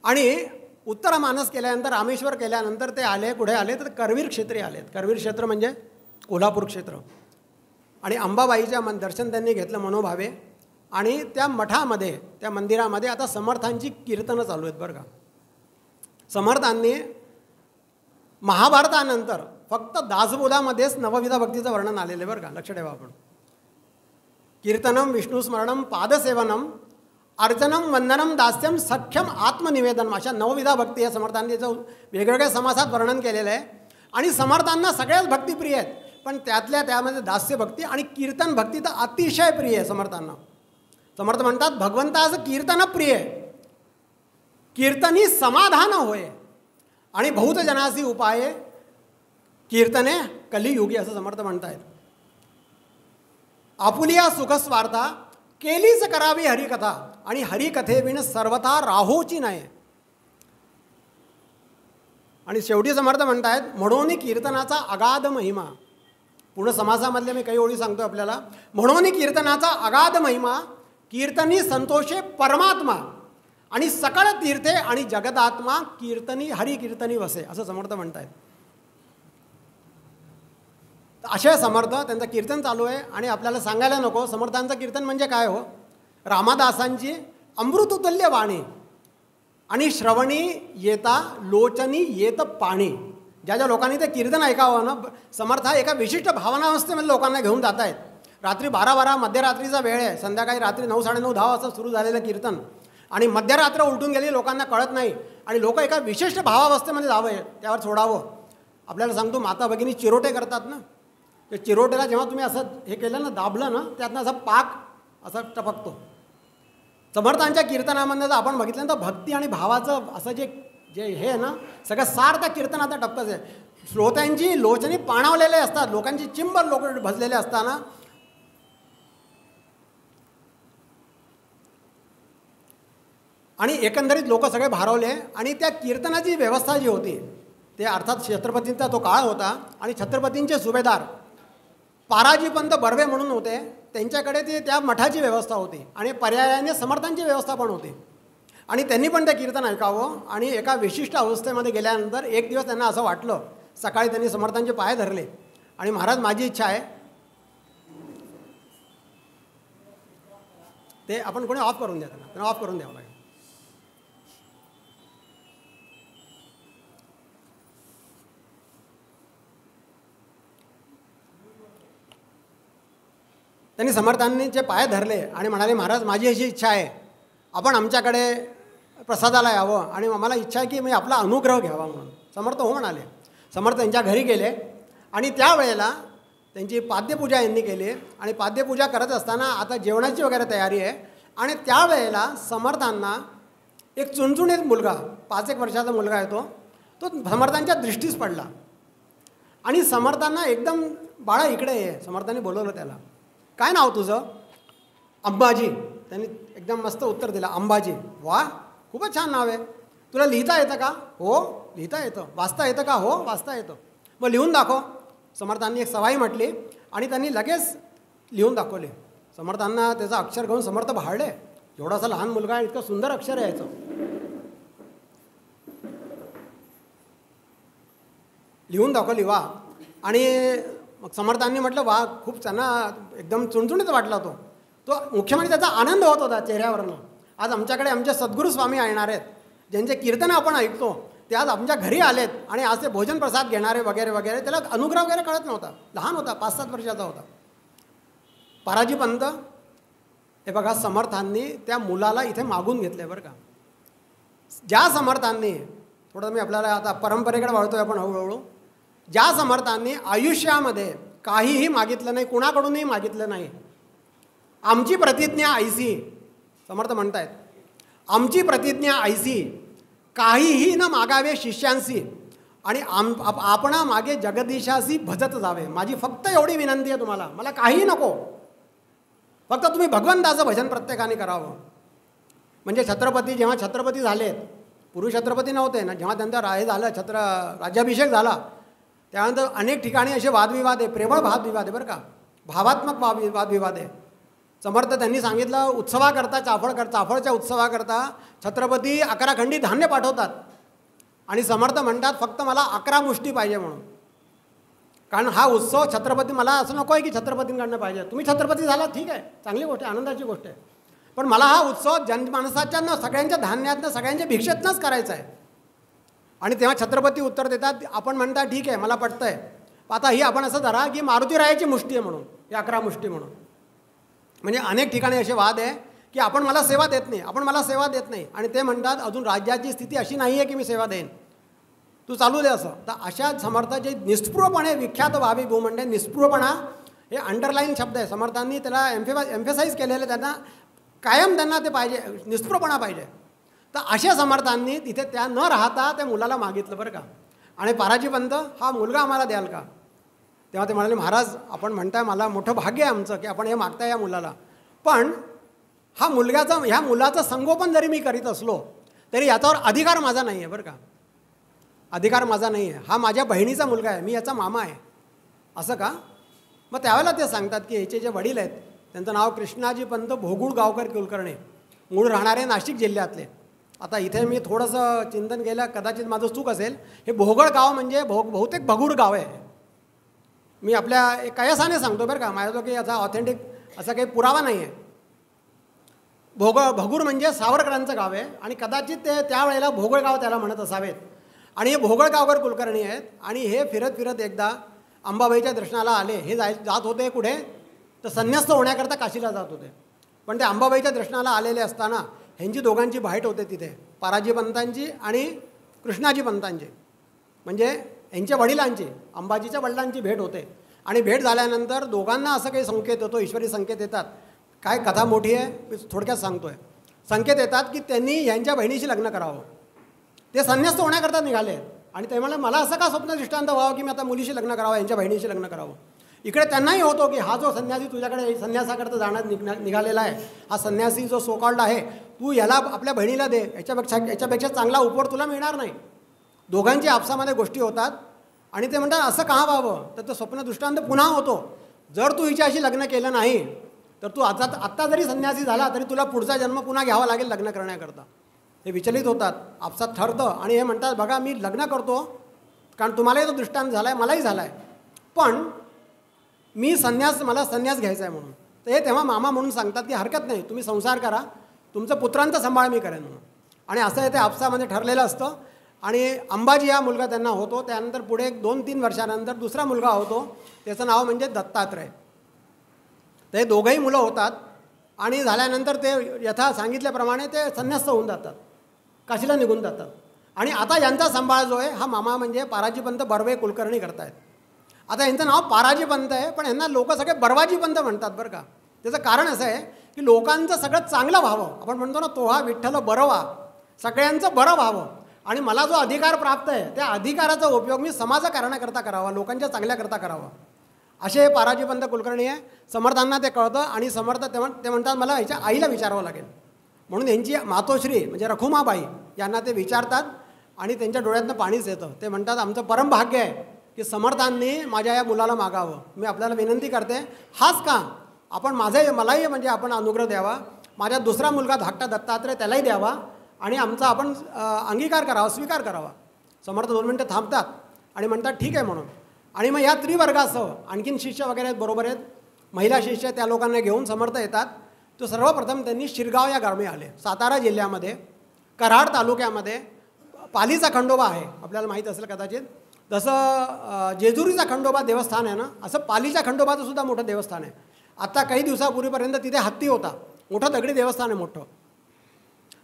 आणि उत्तर मानस केल्यानंतर रामेश्वर केल्यानंतर ते आले. कुठे आले तर करवीर क्षेत्री आलेत. करवीर क्षेत्र म्हणजे कोल्हापूर क्षेत्र. आणि अंबाबाईच्या दर्शन त्यांनी घेतलं मनोभावे. आणि त्या मठामध्ये, त्या मंदिरामध्ये आता समर्थांची कीर्तनं चालू आहेत बरं का. समर्थांनी महाभारतानंतर फक्त दासबोधामध्येच नवविधा भक्तीचं वर्णन आलेलं आहे बरं का. लक्ष ठेवा आपण. कीर्तनम, विष्णुस्मरणम, पादसेवनम, अर्चनम, वंदनम, दास्यम, सख्यम, आत्मनिवेदनम अशा नवविधा भक्ती या समर्थांनी त्याचं वेगवेगळ्या समासात वर्णन केलेलं आहे. आणि समर्थांना सगळ्याच भक्ती प्रिय आहेत, पण त्यामध्ये दास्य भक्ती आणि कीर्तन भक्ती तर अतिशय प्रिय आहे समर्थांना. समर्थ म्हणतात भगवंताचं कीर्तन प्रिय आहे, कीर्तनी समाधान होय आणि बहुत जनासी उपाये कीर्तने कलियुगी असं समर्थ म्हणतायत. आपुलिया सुखस्वार्था केलीच करावी हरिकथा आणि हरिकथेविण सर्वथा राहोची नाही. आणि शेवटी समर्थ म्हणतायत म्हणून कीर्तनाचा अगाध महिमा. पूर्ण समासामधले मी काही ओळी सांगतो आपल्याला. म्हणून कीर्तनाचा अगाध महिमा, कीर्तनी संतोषे परमात्मा आणि सकळ तीर्थे आणि जगदात्मा कीर्तनी हरिकीर्तनी वसे असं समर्थ म्हणतायत. असे समर्थ त्यांचं कीर्तन चालू आहे. आणि आपल्याला सांगायला नको समर्थांचं कीर्तन म्हणजे काय हो. रामादासांची अमृततुल्य वाणी आणि श्रवणी येता लोचनी येत पाणी. ज्या ज्या लोकांनी ते कीर्तन ऐकावं ना, समर्थ हा एका विशिष्ट भावनावस्थेमध्ये लोकांना घेऊन जात आहेत. रात्री 12-12 मध्यरात्रीचा वेळ आहे. संध्याकाळी रात्री 9, 9:30, 10 वाजता सुरू झालेलं कीर्तन आणि मध्यरात्र उलटून गेली लोकांना कळत नाही. आणि लोक एका विशिष्ट भावावस्थेमध्ये जावं, त्यावर सोडावं. आपल्याला सांगतो माता भगिनी चिरोटे करतात ना, ते चिरोटेला जेव्हा तुम्ही असं हे केलं ना, दाबलं ना, त्यातनं असा पाक असा टपकतो. समर्थांच्या कीर्तनामधनं जर आपण बघितलं तर भक्ती आणि भावाचं असं जे हे आहे ना, सगळं सार त्या कीर्तनात टपकच आहे. श्रोत्यांची लोचनी पाणावलेले असतात, लोकांची चिंबर लोक भजलेले असताना आणि एकंदरीत लोक सगळे भारावले. आणि त्या कीर्तनाची व्यवस्था जी होती ते अर्थात छत्रपतींचा तो काळ होता. आणि छत्रपतींचे सुभेदार पाराजीपंत बर्वे म्हणून होते. त्यांच्याकडे ते त्या मठाची व्यवस्था होती आणि पर्यायाने समर्थांची व्यवस्था पण होती. आणि त्यांनी पण ते कीर्तन ऐकावं. आणि एका विशिष्ट अवस्थेमध्ये गेल्यानंतर एक दिवस त्यांना असं वाटलं, सकाळी त्यांनी समर्थांचे पाय धरले आणि महाराज माझी इच्छा आहे, ते आपण कोणी ऑफ करून द्या, त्यांना ऑफ करून द्यावं लागेल. त्यांनी समर्थांचे पाय धरले आणि म्हणाले, महाराज माझी अशी इच्छा आहे, आपण आमच्याकडे प्रसादाला यावं आणि आम्हाला इच्छा आहे की मी आपला अनुग्रह घ्यावा म्हणून. समर्थ हो म्हणाले. समर्थ त्यांच्या घरी गेले आणि त्यावेळेला त्यांची पाद्यपूजा यांनी केली आणि पाद्यपूजा करत असताना आता जेवणाची वगैरे तयारी आहे आणि त्यावेळेला समर्थांना एक चुणचुणीत मुलगा, 5-1 वर्षाचा मुलगा आहे तो समर्थांच्या दृष्टीस पडला आणि समर्थांना एकदम, बाळा इकडे ये, समर्थांनी बोलवलं त्याला. काय नाव तुझं? अंबाजी. त्यांनी एकदम मस्त उत्तर दिलं, अंबाजी. वा, खूपच छान नाव आहे. तुला लिहिता येतं का? हो लिहिता येतं. वाचता येतं का? हो वाचता येतं. मग लिहून दाखव. समर्थांनी एक सवाई म्हटली आणि त्यांनी लगेच लिहून दाखवले. समर्थांना त्याचं अक्षर घेऊन समर्थ भाळले. एवढासा लहान मुलगा आहे, इतकं सुंदर अक्षर आहे याचं. लिहून दाखवली. वा. आणि मग समर्थांनी म्हटलं, वा खूप त्यांना एकदम चुणचुणीत वाटला. तो मुख्य म्हणजे त्याचा आनंद होत होता चेहऱ्यावरनं. आज आमच्याकडे आमचे सद्गुरू स्वामी येणार आहेत, ज्यांचे कीर्तन आपण ऐकतो, ते आज आमच्या घरी आलेत आणि आज ते भोजन प्रसाद घेणारे वगैरे वगैरे. त्याला अनुग्रह वगैरे कळत नव्हता, लहान होता, 5-7 वर्षाचा होता. पाराजी पंत हे बघा, समर्थांनी त्या मुलाला इथे मागून घेतले बरं का. ज्या समर्थांनी, थोडं मी आपल्याला आता परंपरेकडे वळतोय आपण हळूहळू, ज्या समर्थांनी आयुष्यामध्ये काहीही मागितलं नाही, कुणाकडूनही मागितलं नाही. आमची प्रतिज्ञा ऐसी, समर्थ म्हणतायत, आमची प्रतिज्ञा ऐसी, काहीही न मागावे शिष्यांशी आणि आपणा मागे जगदीशाशी भजत जावे. माझी फक्त एवढी विनंती आहे तुम्हाला, मला काही नको, फक्त तुम्ही भगवंताचं भजन प्रत्येकाने करावं. म्हणजे छत्रपती जेव्हा छत्रपती झालेत, पूर्वी छत्रपती नव्हते ना, जेव्हा त्यांचा हे झालं, राज्याभिषेक झाला, त्यानंतर अनेक ठिकाणी असे वादविवाद आहे, प्रेमळ वादविवाद आहे बरं का, भावात्मक वादविवाद आहे. समर्थ त्यांनी सांगितलं, उत्सवाकरता चाफळच्या उत्सवाकरता छत्रपती 11 खंडी धान्य पाठवतात आणि समर्थ म्हणतात फक्त मला 11 मुष्टी पाहिजे म्हणून. कारण हा उत्सव छत्रपती, मला असं नको आहे की छत्रपतींकडनं पाहिजे. तुम्ही छत्रपती झाला ठीक आहे, चांगली गोष्ट आहे, आनंदाची गोष्ट आहे, पण मला हा उत्सव जनमानसाच्यानं, सगळ्यांच्या धान्यातनं, सगळ्यांच्या भिक्षेतनंच करायचा आहे. आणि तेव्हा छत्रपती उत्तर देतात, आपण म्हणता ठीक आहे, मला पटतंय, आता ही आपण असं धरा की मारुतीरायाची मुष्टी आहे म्हणून, ही 11 मुष्टी म्हणून. म्हणजे अनेक ठिकाणी असे वाद आहे की आपण मला सेवा देत नाही, आपण मला सेवा देत नाही, आणि ते म्हणतात अजून राज्याची स्थिती अशी नाही आहे की मी सेवा देईन, तू चालू दे असं. तर अशा समर्थाचे निस्पृहपणे विख्यात व्हावी भूमंडे. निस्पृहपणा हे अंडरलाईन शब्द आहे, समर्थांनी त्याला एम्फेसाईज केलेलं, त्यांना कायम त्यांना ते पाहिजे, निस्पृहपणा पाहिजे. तर अशा समर्थांनी तिथे त्या न राहता त्या मुलाला मागितलं बरं का. आणि पाराजी पंत, हा मुलगा आम्हाला द्याल का? तेव्हा ते म्हणाले, महाराज आपण म्हणताय, मला मोठं भाग्य आहे आमचं की आपण हे मागताय या मुलाला, पण ह्या मुलाचं संगोपन जरी मी करीत असलो तरी याच्यावर अधिकार माझा नाही आहे बरं का, अधिकार माझा नाही आहे. हा माझ्या बहिणीचा मुलगा आहे, मी याचा मामा आहे. असं का? मग त्यावेळेला ते सांगतात की याचे जे वडील आहेत, त्यांचं नाव कृष्णाजी पंत भोगुळ गावकर कुलकर्णी, मूळ राहणारे नाशिक जिल्ह्यातले. आता इथे मी थोडंसं चिंतन केलं, कदाचित माझं चूक असेल, हे भोगळ गाव म्हणजे बहुतेक भगूर गाव आहे. मी आपल्या कयासाने सांगतो बरं का, माझ्याजवळ काही याचा ऑथेंटिक असा काही पुरावा नाही आहे. भगूर म्हणजे सावरकरांचं गाव आहे आणि कदाचित ते त्यावेळेला भोगळगाव त्याला म्हणत असावेत. आणि हे भोगळगावकर कुलकर्णी आहेत आणि हे फिरत फिरत एकदा अंबाबाईच्या दर्शनाला आले. हे जात होते कुठे? तर संन्यस्त होण्याकरता काशीला जात होते. पण ते अंबाबाईच्या दर्शनाला आलेले असताना ह्यांची दोघांची भेट होते तिथे, पाराजी पंतांची आणि कृष्णाजी पंतांची, म्हणजे यांच्या वडिलांची, अंबाजीच्या वडिलांची भेट होते. आणि भेट झाल्यानंतर दोघांना असं काही संकेत येतो, ईश्वरी संकेत येतात. काय कथा मोठी आहे, मी थोडक्यात सांगतोय. संकेत येतात की त्यांनी यांच्या बहिणीशी लग्न करावं. ते संन्यस्त होण्याकरता निघाले आणि ते म्हणाले, मला असं का स्वप्न दृष्टांत व्हावं की मी आता मुलीशी लग्न करावं, यांच्या बहिणीशी लग्न करावं. इकडे त्यांनाही होतो की हा जो संन्यासी तुझ्याकडे संन्यासाकरता जाण्यात निघालेला आहे, हा संन्यासी जो सोकॉल्ड आहे, तू याला आपल्या बहिणीला दे, याच्यापेक्षा चांगला उपवर तुला मिळणार नाही. दोघांची आपसामध्ये गोष्टी होतात आणि ते म्हणतात असं का व्हावं. तर तो स्वप्न दृष्टांत पुन्हा होतो, जर तू हिच्याशी लग्न केलं नाही तर तू आत्ता जरी संन्यासी झाला तरी तुला पुढचा जन्म पुन्हा घ्यावा लागेल लग्न करण्याकरता. हे विचलित होतात, आपसात ठरतं आणि हे म्हणतात बघा मी लग्न करतो कारण तुम्हालाही तो दृष्टांत झाला आहे, मलाही झाला आहे, पण मी मला संन्यास घ्यायचा आहे म्हणून. तर हे तेव्हा मामा म्हणून सांगतात की हरकत नाही, तुम्ही संसार करा, तुमचं पुत्रांचा सांभाळ मी करेन म्हणून. आणि असं आहे ते आपसामध्ये ठरलेलं असतं. आणि अंबाजी हा मुलगा त्यांना होतो. त्यानंतर पुढे 2-3 वर्षानंतर दुसरा मुलगा होतो, त्याचं नाव म्हणजे दत्तात्रय. ते दोघंही मुलं होतात आणि झाल्यानंतर ते यथा सांगितल्याप्रमाणे ते संन्यस्त होऊन जातात, काशीला निघून जातात. आणि आता यांचा सांभाळ जो आहे हा मामा म्हणजे पाराजीपंत बर्वे कुलकर्णी करतायत. आता यांचं नाव पाराजीपंत आहे, पण यांना लोक सगळे बर्वाजीपंत म्हणतात बरं का. त्याचं कारण असं आहे की लोकांचं सगळं चांगलं व्हावं. आपण म्हणतो ना तोहा विठ्ठल बरं व्हा, सगळ्यांचं बरं व्हावं आणि मला जो अधिकार प्राप्त आहे त्या अधिकाराचा उपयोग मी समाजकारणाकरता करावा, लोकांच्या चांगल्याकरता करावा, असे हे पाराजीपंत कुलकर्णी आहे. समर्थांना ते कळतं आणि समर्थ ते म्हणतात मला ह्याच्या आईला विचारावं लागेल. म्हणून यांची मातोश्री म्हणजे रखुमाबाई यांना ते विचारतात आणि त्यांच्या डोळ्यातनं पाणीच येतं. ते म्हणतात आमचं परम भाग्य आहे की समर्थांनी माझ्या या मुलाला मागावं. मी आपल्याला विनंती करते, हाच का आपण मलाही म्हणजे आपण अनुग्रह द्यावा, माझ्या दुसरा मुलगा धाकटा दत्तात्रय त्यालाही द्यावा आणि आमचा आपण अंगीकार करावा, स्वीकार करावा. समर्थ 2 मिनटं थांबतात आणि म्हणतात ठीक आहे म्हणून. आणि मग या त्रिवर्गासह आणखीन शिष्य वगैरे आहेत, बरोबर आहेत, महिला शिष्य, त्या लोकांना घेऊन समर्थ येतात. तो सर्वप्रथम त्यांनी शिरगाव या गावी आले. सातारा जिल्ह्यामध्ये कराड तालुक्यामध्ये पालीचा खंडोबा आहे, आपल्याला माहीत असेल कदाचित. जसं जेजुरीचा खंडोबा देवस्थान आहे ना, असं पालीच्या खंडोबाचं सुद्धा मोठं देवस्थान आहे. आत्ता काही दिवसापूर्वीपर्यंत तिथे हत्ती होता, मोठं दगडी देवस्थान आहे मोठं.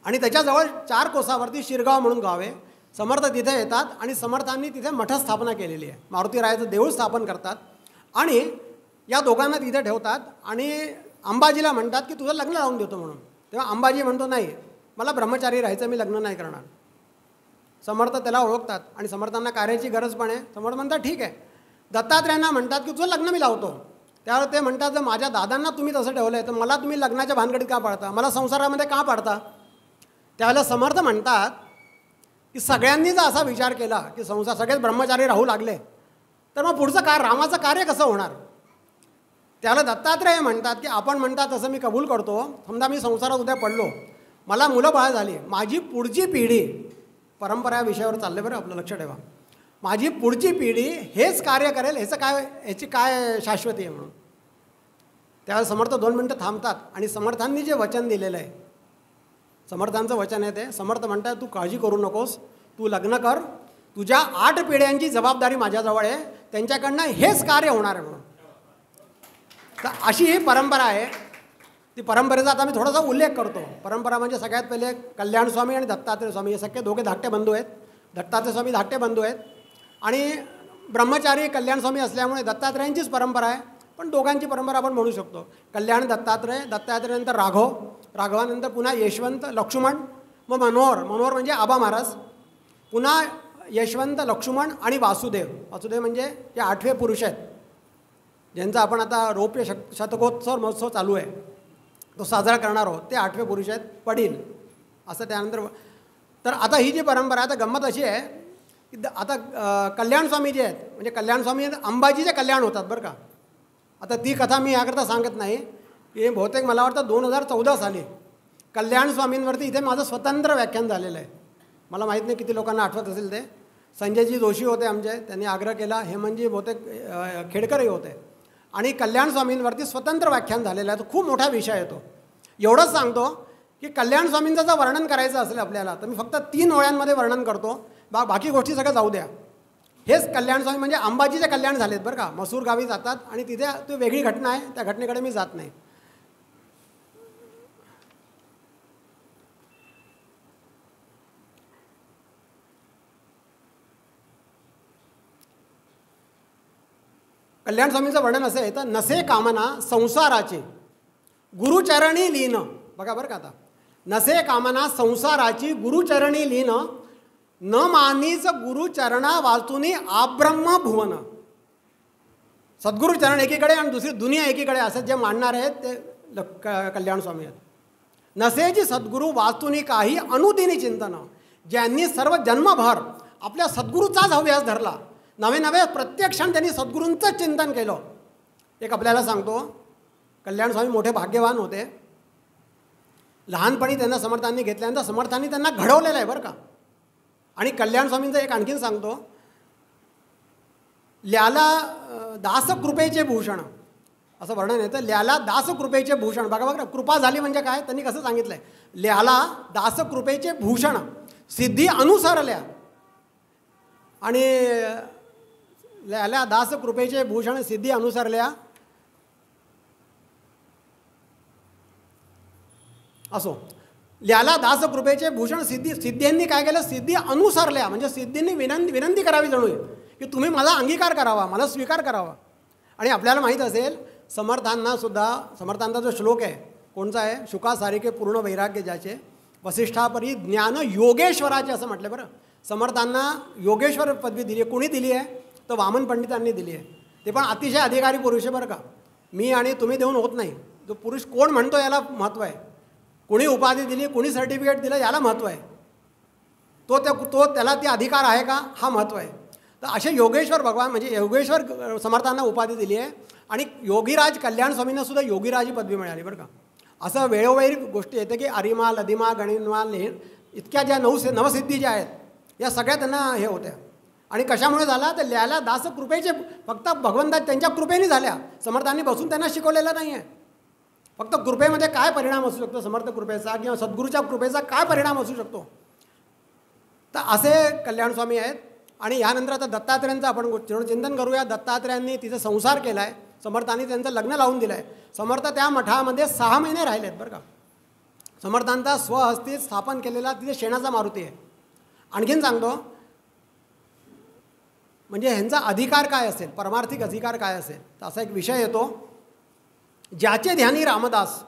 आणि त्याच्याजवळ 4 कोसावरती शिरगाव म्हणून गाव आहे. समर्थ तिथे येतात आणि समर्थांनी तिथे मठ स्थापना केलेली आहे, मारुतीरायाचं देऊळ स्थापन करतात आणि या दोघांना तिथे ठेवतात. आणि अंबाजीला म्हणतात की तुझं लग्न लावून देतो म्हणून. तेव्हा अंबाजी म्हणतो नाही, मला ब्रह्मचारी राहायचं, मी लग्न नाही करणार. समर्थ त्याला ओळखतात आणि समर्थांना कार्याची गरज पण आहे. समर्थ म्हणतात ठीक आहे. दत्तात्रयांना म्हणतात की तुझं लग्न मी लावतो. त्यावर ते म्हणतात जर माझ्या दादांना तुम्ही तसं ठेवलं आहे तर मला तुम्ही लग्नाच्या भानगडीत का पाडता, मला संसारामध्ये का पाडता. त्यावेळेला समर्थ म्हणतात की सगळ्यांनी जर असा विचार केला की संसार सगळेच ब्रह्मचारी राहू लागले तर मग पुढचं रामाचं कार्य कसं होणार. त्याला दत्तात्रय म्हणतात की आपण म्हणतात तसं मी कबूल करतो, समजा मी संसारात उद्या पडलो, मला मुलं बाळ झाली, माझी पुढची पिढी, परंपरा या विषयावर चालले बरं आपलं लक्ष ठेवा, माझी पुढची पिढी हेच कार्य करेल, ह्याची काय शाश्वती आहे म्हणून. त्यावेळेस समर्थ 2 मिनटं थांबतात आणि समर्थांनी जे वचन दिलेलं आहे, समर्थांचं वचन आहे ते, समर्थ म्हणतात तू काळजी करू नकोस, तू लग्न कर, तुझ्या 8 पिढ्यांची जबाबदारी माझ्याजवळ आहे, त्यांच्याकडनं हेच कार्य होणार आहे म्हणून. तर अशी ही परंपरा आहे. ती परंपरेचा आता मी थोडासा उल्लेख करतो. परंपरा म्हणजे सगळ्यात पहिले कल्याण स्वामी आणि दत्तात्रय स्वामी हे सगळे दोघे धाकटे बंधू आहेत. दत्तात्रय स्वामी धाकटे बंधू आहेत आणि ब्रह्मचारी कल्याण स्वामी असल्यामुळे दत्तात्रयांचीच परंपरा आहे, पण दोघांची परंपरा आपण म्हणू शकतो. कल्याण दत्तात्रय, दत्तात्रयानंतर राघव, राघवानंतर पुन्हा यशवंत, लक्ष्मण, मग मनोहर म्हणजे आबा महाराज, पुन्हा यशवंत, लक्ष्मण आणि वासुदेव. वासुदेव म्हणजे जे 8वे पुरुष आहेत ज्यांचा आपण आता रौप्य शतकोत्सव महोत्सव चालू आहे तो साजरा करणार आहोत, ते 8वे पुरुष आहेत, पडील असं. त्यानंतर तर आता ही जी परंपरा आहे, आता गंमत अशी आहे की आता कल्याण स्वामी जे आहेत म्हणजे कल्याण स्वामी अंबाजीचे कल्याण होतात बरं का. आता ती कथा मी याकरता सांगत नाही, हे बहुतेक मला वाटतं 2014 साली कल्याण स्वामींवरती इथे माझं स्वतंत्र व्याख्यान झालेलं आहे. मला माहीत नाही किती लोकांना आठवत असेल ते. संजयजी जोशी होते आमचे, त्यांनी आग्रह केला, हेमंतजी बहुतेक खेडकरही होते आणि कल्याण स्वामींवरती स्वतंत्र व्याख्यान झालेलं आहे. तो खूप मोठा विषय आहे तो. एवढंच सांगतो की कल्याण स्वामींचं जर वर्णन करायचं असेल आपल्याला तर मी फक्त 3 ओळ्यांमध्ये वर्णन करतो, बाकी गोष्टी सगळं जाऊ द्या. हेच कल्याण स्वामी म्हणजे अंबाजीचे कल्याण झालेत बरं का. मसूर गावी जातात आणि तिथे तो वेगळी घटना आहे, त्या घटनेकडे मी जात नाही. कल्याण स्वामींचं वर्णन असं आहे, तर नसे कामना संसाराची गुरुचरणी लीन. बघा बरं का, आता नसे कामना संसाराची गुरुचरणी लीन, न मानीच गुरुचरणा वाचुनी आब्रह्म भुवन. सद्गुरुचरण एकीकडे आणि दुसरी दुनिया एकीकडे असं जे मांडणार आहेत ते कल्याण स्वामी आहेत. नसेची सद्गुरू वाचुनी काही अनुदिनी चिंतन, ज्यांनी सर्व जन्मभर आपल्या सद्गुरूचाच हव्यास धरला, नवे नवे प्रत्येक क्षण त्यांनी सद्गुरूंचंच चिंतन केलं. एक आपल्याला सांगतो, कल्याण स्वामी मोठे भाग्यवान होते. लहानपणी त्यांना समर्थांनी घेतल्यानंतर समर्थांनी त्यांना घडवलेलं आहे बरं का. आणि कल्याण स्वामींचं एक आणखीन सांगतो, ल्याला दासकृपेचे भूषण असं वर्णन येतं. ल्याला दासकृपेचे भूषण. बघा कृपा झाली म्हणजे काय, त्यांनी कसं सांगितलं आहे, ल्याला दासकृपेचे भूषण सिद्धी अनुसरल्या. आणि ल्याला दासकृपेचे भूषण सिद्धी अनुसरल्या असो. ल्याला दासकृपेचे भूषण सिद्धींनी काय केलं, सिद्धी अनुसरल्या म्हणजे सिद्धींनी विनंती करावी जणू की तुम्ही मला अंगीकार करावा, मला स्वीकार करावा. आणि आपल्याला माहीत असेल समर्थांचा जो श्लोक आहे कोणचा आहे, शुकासारिके पूर्ण वैराग्य ज्याचे वसिष्ठापरी ज्ञान योगेश्वराचे असं म्हटलं बरं. समर्थांना योगेश्वर पदवी दिली आहे. कोणी दिली आहे तर वामन पंडितांनी दिली आहे. ते पण अतिशय अधिकारी पुरुष आहे बरं का. मी आणि तुम्ही देऊन होत नाही. जो पुरुष कोण म्हणतो याला महत्त्व आहे. कोणी उपाधी दिली, कोणी सर्टिफिकेट दिलं याला महत्त्व आहे. त्याला ते अधिकार आहे का हा महत्त्व आहे. तर असे योगेश्वर भगवान म्हणजे योगेश्वर समर्थांना उपाधी दिली आहे. आणि योगीराज कल्याण स्वामींना सुद्धा योगीराज ही पदवी मिळाली बरं का. असं वेळोवेळी गोष्टी येते की अरिमा लदिमा गणिमा इतक्या ज्या नवसिद्धी ज्या आहेत या सगळ्या त्यांना हे होत्या. आणि कशामुळे झाला तर ल्याला दास कृपेचे फक्त भगवंता त्यांच्या कृपेने झाल्या. समर्थांनी बसून त्यांना शिकवलेलं नाही आहे. फक्त कृपेमध्ये काय परिणाम असू शकतो समर्थ कृपेचा किंवा सद्गुरूच्या कृपेचा काय परिणाम असू शकतो. तर असे कल्याण स्वामी आहेत. आणि यानंतर आता दत्तात्रेयांचं आपण थोडं चिंतन करूया. दत्तात्रेयांनी तिचा संसार केला आहे. समर्थांनी त्यांचं लग्न लावून दिलं आहे. समर्थ त्या मठामध्ये 6 महिने राहिले आहेत बरं का. समर्थांचा स्वहस्ती स्थापन केलेला तिथे शेणाचा मारुती आहे. आणखीन सांगतो म्हणजे ह्यांचा अधिकार काय असेल, परमार्थिक अधिकार काय असेल तर असा एक विषय येतो, ज्याचे ध्यानी रामदास.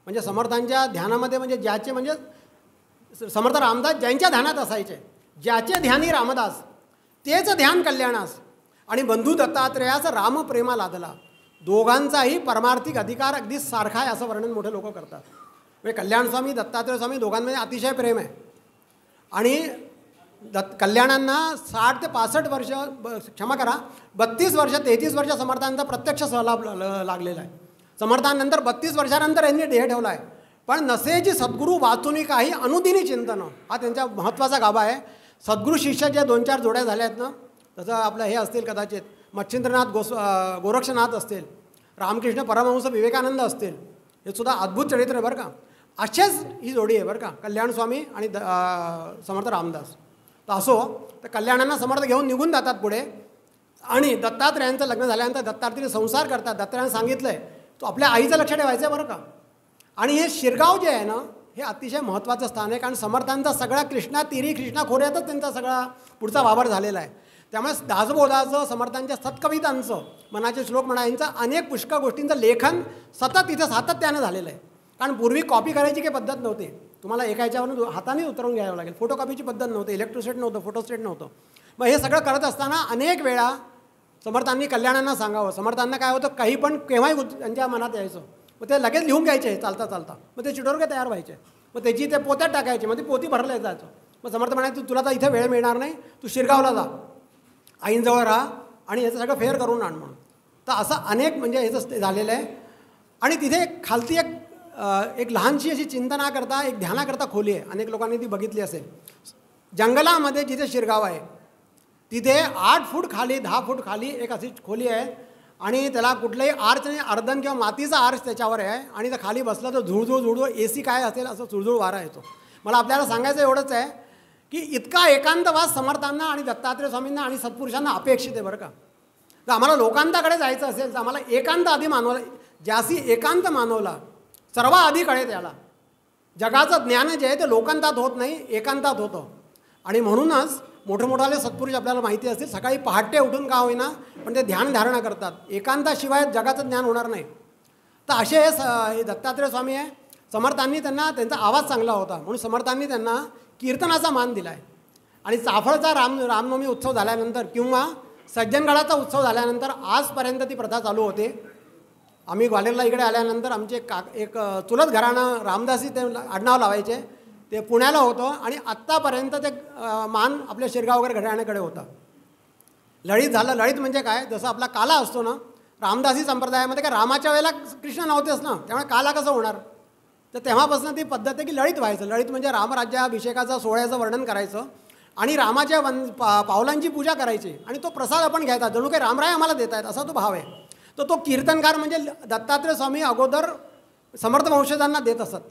म्हणजे समर्थांच्या ध्यानामध्ये म्हणजे ज्याचे म्हणजे समर्थ रामदास ज्यांच्या ध्यानात असायचे, ज्याचे ध्यानी रामदास तेच ध्यान कल्याणास. आणि बंधू दत्तात्रेयास रामप्रेमा लादला. दोघांचाही परमार्थिक अधिकार अगदी सारखा आहे असं वर्णन मोठे लोक करतात. म्हणजे कल्याण स्वामी दत्तात्रेय स्वामी दोघांमध्ये अतिशय प्रेम आहे. आणि कल्याणांना 60 ते 65 वर्ष 32 वर्ष 33 वर्ष समर्थांचा प्रत्यक्ष सहलाभ लागलेला आहे. समर्थांनंतर 32 वर्षानंतर यांनी ध्येय ठेवला आहे. पण नसेची सद्गुरू वाचूनी काही अनुदिनी चिंतन हा त्यांचा महत्त्वाचा गाभा आहे. सद्गुरू शिष्य ज्या 2-4 जोड्या झाल्या आहेत ना, तसं आपलं हे असतील कदाचित मच्छिंद्रनाथ गोरक्षनाथ असतील, रामकृष्ण परमहंस विवेकानंद असतील, हे सुद्धा अद्भुत चरित्र आहे बरं का. असेच ही जोडी आहे बरं का, कल्याण स्वामी आणि समर्थ रामदास. तर असो तर कल्याणांना समर्थ घेऊन निघून जातात पुढे. आणि दत्तात्रेयांचं लग्न झाल्यानंतर दत्तात्रेय संसार करतात. दत्तात्रेयांनी सांगितलं आहे तो आपल्या आईचं लक्ष ठेवायचं आहे बरं का. आणि हे शिरगाव जे आहे ना हे अतिशय महत्त्वाचं स्थान आहे. कारण समर्थांचा सगळा कृष्णा खोऱ्यातच त्यांचा सगळा पुढचा वावर झालेला आहे. त्यामुळे दासबोधाचं समर्थांच्या सत्कवितांचं मनाचे श्लोक म्हणा यांचं अनेक पुष्कळ गोष्टींचं लेखन सतत इथं सातत्यानं झालेलं आहे. कारण पूर्वी कॉपी करायची काही पद्धत नव्हती. तुम्हाला एका ह्याच्यावरून हाताने उतरवून घ्यावं लागेल. फोटोकॉपीची पद्धत नव्हती, इलेक्ट्रोस्टेट नव्हतं, फोटोस्टेट नव्हतं. मग हे सगळं करत असताना अनेक वेळा समर्थांनी कल्याणांना सांगावं. समर्थांना काय होतं काही पण केव्हाही त्यांच्या मनात यायचं. मग ते लगेच लिहून घ्यायचे चालता चालता. मग ते चिटोरके तयार व्हायचे. मग त्याची ते पोत्यात टाकायचे. मग ती पोती भरल्या जायचं. मग समर्थ म्हणायचं तुला तर इथे वेळ मिळणार नाही, तू शिरगावला जा, आईंजवळ राहा आणि याचं सगळं फेअर करून आण म्हणून. तर असं अनेक म्हणजे ह्याचं झालेलं आहे. आणि तिथे खालती एक लहानशी अशी चिंतनाकरता एक ध्यानाकरता खोली आहे. अनेक लोकांनी ती बघितली असेल. जंगलामध्ये जिथे शिरगाव आहे तिथे 8 फूट खाली 10 फूट खाली एक अशी खोली आहे. आणि त्याला कुठलंही आर्च नाही, अर्धन किंवा मातीचा आर्च त्याच्यावर आहे. आणि त्या खाली बसलं तर झुळझुळ AC काय असेल असं झुळझुळ वारा येतो. मला आपल्याला सांगायचं एवढंच आहे की इतका एकांतवास समर्थांना आणि दत्तात्रेय स्वामींना आणि सत्पुरुषांना अपेक्षित आहे बरं का. तर आम्हाला लोकांताकडे जायचं असेल तर आम्हाला एकांत आधी मानवला. ज्यासी एकांत मानवला सर्व आधी कळेल त्याला. जगाचं ज्ञान जे आहे ते लोकांतात होत नाही, एकांतात होतं. आणि म्हणूनच मोठमोठाले सत्पुरुष आपल्याला माहिती असतील सकाळी पहाटे उठून का होईना पण ते ध्यान धारणा करतात. एकांताशिवाय जगाचं ज्ञान होणार नाही. तर असे हे दत्तात्रेय स्वामी आहे. समर्थांनी त्यांचा आवाज चांगला होता म्हणून समर्थांनी त्यांना कीर्तनाचा मान दिला आहे. आणि चाफळचा रामनवमी उत्सव झाल्यानंतर किंवा सज्जनगडाचा उत्सव झाल्यानंतर आजपर्यंत ती प्रथा चालू होते. आम्ही ग्वाल्हेरला इकडे आल्यानंतर आमचे एक चुलत घराणं रामदासी ते आडनाव लावायचे. ते पुण्याला होतं आणि आत्तापर्यंत ते मान आपल्या शिरगाव वगैरे घराण्याकडे होता. लळीत झालं. लळीत म्हणजे काय, जसं आपला काला असतो ना रामदासी संप्रदायामध्ये काय रामाच्या वेळेला कृष्ण नव्हतेच ना, त्यामुळे काला कसं होणार. तर तेव्हापासून ती पद्धत आहे की लळित व्हायचं. लळित म्हणजे रामराज्याभिषेकाचा सोहळ्याचं वर्णन करायचं आणि रामाच्या पावलांची पूजा करायची आणि तो प्रसाद आपण घ्यायचा, जणू काही रामराय आम्हाला देत आहेत असा तो भाव आहे. तर तो कीर्तनकार म्हणजे दत्तात्रय स्वामी अगोदर समर्थ वंशजांना देत असत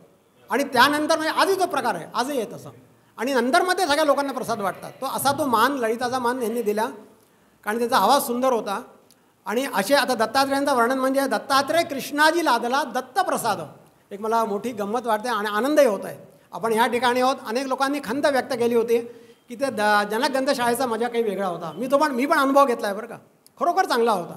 आणि त्यानंतर म्हणजे आजही तो प्रकार आहे, आजही येत असं आणि नंतर मग ते सगळ्या लोकांना प्रसाद वाटतात. तो असा तो मान, ललिताचा मान यांनी दिला कारण त्याचा आवाज सुंदर होता. आणि असे आता दत्तात्रेयांचं वर्णन म्हणजे दत्तात्रय कृष्णाजी लादला दत्तप्रसाद. एक मला मोठी गंमत वाटते आणि आनंदही होत आहे. आपण ह्या ठिकाणी आहोत. अनेक लोकांनी खंत व्यक्त केली होती की ते जनकगंध शाळेचा मजा काही वेगळा होता. मी पण अनुभव घेतला आहे बरं का, खरोखर चांगला होता.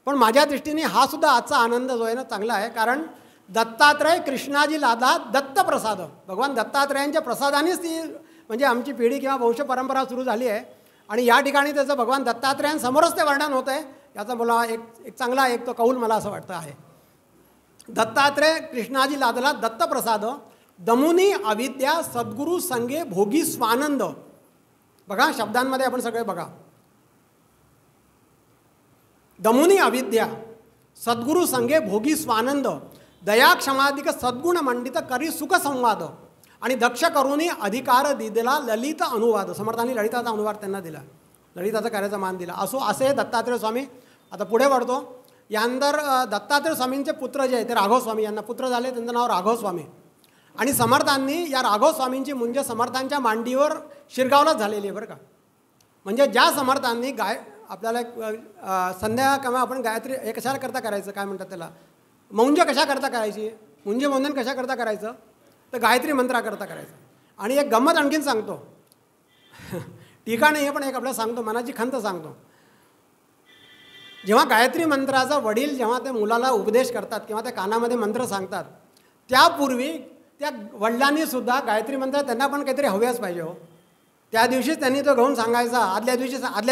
पण माझ्या दृष्टीने हा सुद्धा आजचा आनंद जो आहे ना चांगला आहे, कारण दत्तात्रय कृष्णाजी लादा दत्तप्रसाद, भगवान दत्तात्रयांच्या प्रसादानेच ती म्हणजे आमची पिढी किंवा वंश परंपरा सुरू झाली आहे. आणि या ठिकाणी त्याचं भगवान दत्तात्रयांसमोरच ते वर्णन होतं आहे. याचा मला एक चांगला एक तो कौल मला असं वाटतं आहे. दत्तात्रय कृष्णाजी लादला दत्तप्रसाद, दमुनी अविद्या सद्गुरू संगे भोगी स्वानंद. बघा शब्दांमध्ये आपण सगळे बघा. दमुनी अविद्या सद्गुरू संगे भोगी स्वानंद, दया क्षमाधिक सद्गुण मंडित करी सुख संवाद आणि दक्ष करूनी अधिकार दिला ललित अनुवाद. समर्थांनी ललिताचा अनुवाद त्यांना दिला, ललिताचा कार्याचा मान दिला. असे दत्तात्रय स्वामी. आता पुढे वाढतो. यानंतर दत्तात्रय स्वामींचे पुत्र जे आहे ते राघव स्वामी, यांना पुत्र झाले, त्यांचं नाव राघव स्वामी. आणि समर्थांनी या राघव स्वामींची मुंज समर्थांच्या मांडीवर शिरगावलाच झालेली आहे बरं का. म्हणजे ज्या समर्थांनी आपल्याला संध्या किंवा आपण गायत्री हे कशाला करता करायचं, काय म्हणतात त्याला, मुंज कशा करता करायची, मुंज वंदन कशा करता करायचं, तर गायत्री मंत्राकरता करायचं. आणि एक गंमत आणखीन सांगतो, टीका नाही आहे पण एक आपल्याला सांगतो, मनाची खंत सांगतो. जेव्हा गायत्री मंत्राचा वडील जेव्हा ते मुलाला उपदेश करतात किंवा त्या कानामध्ये मंत्र सांगतात, त्यापूर्वी त्या वडिलांनी सुद्धा गायत्री मंत्र त्यांना पण काहीतरी हव्यास पाहिजे हो. त्या दिवशीच त्यांनी तो घेऊन सांगायचा. आदल्या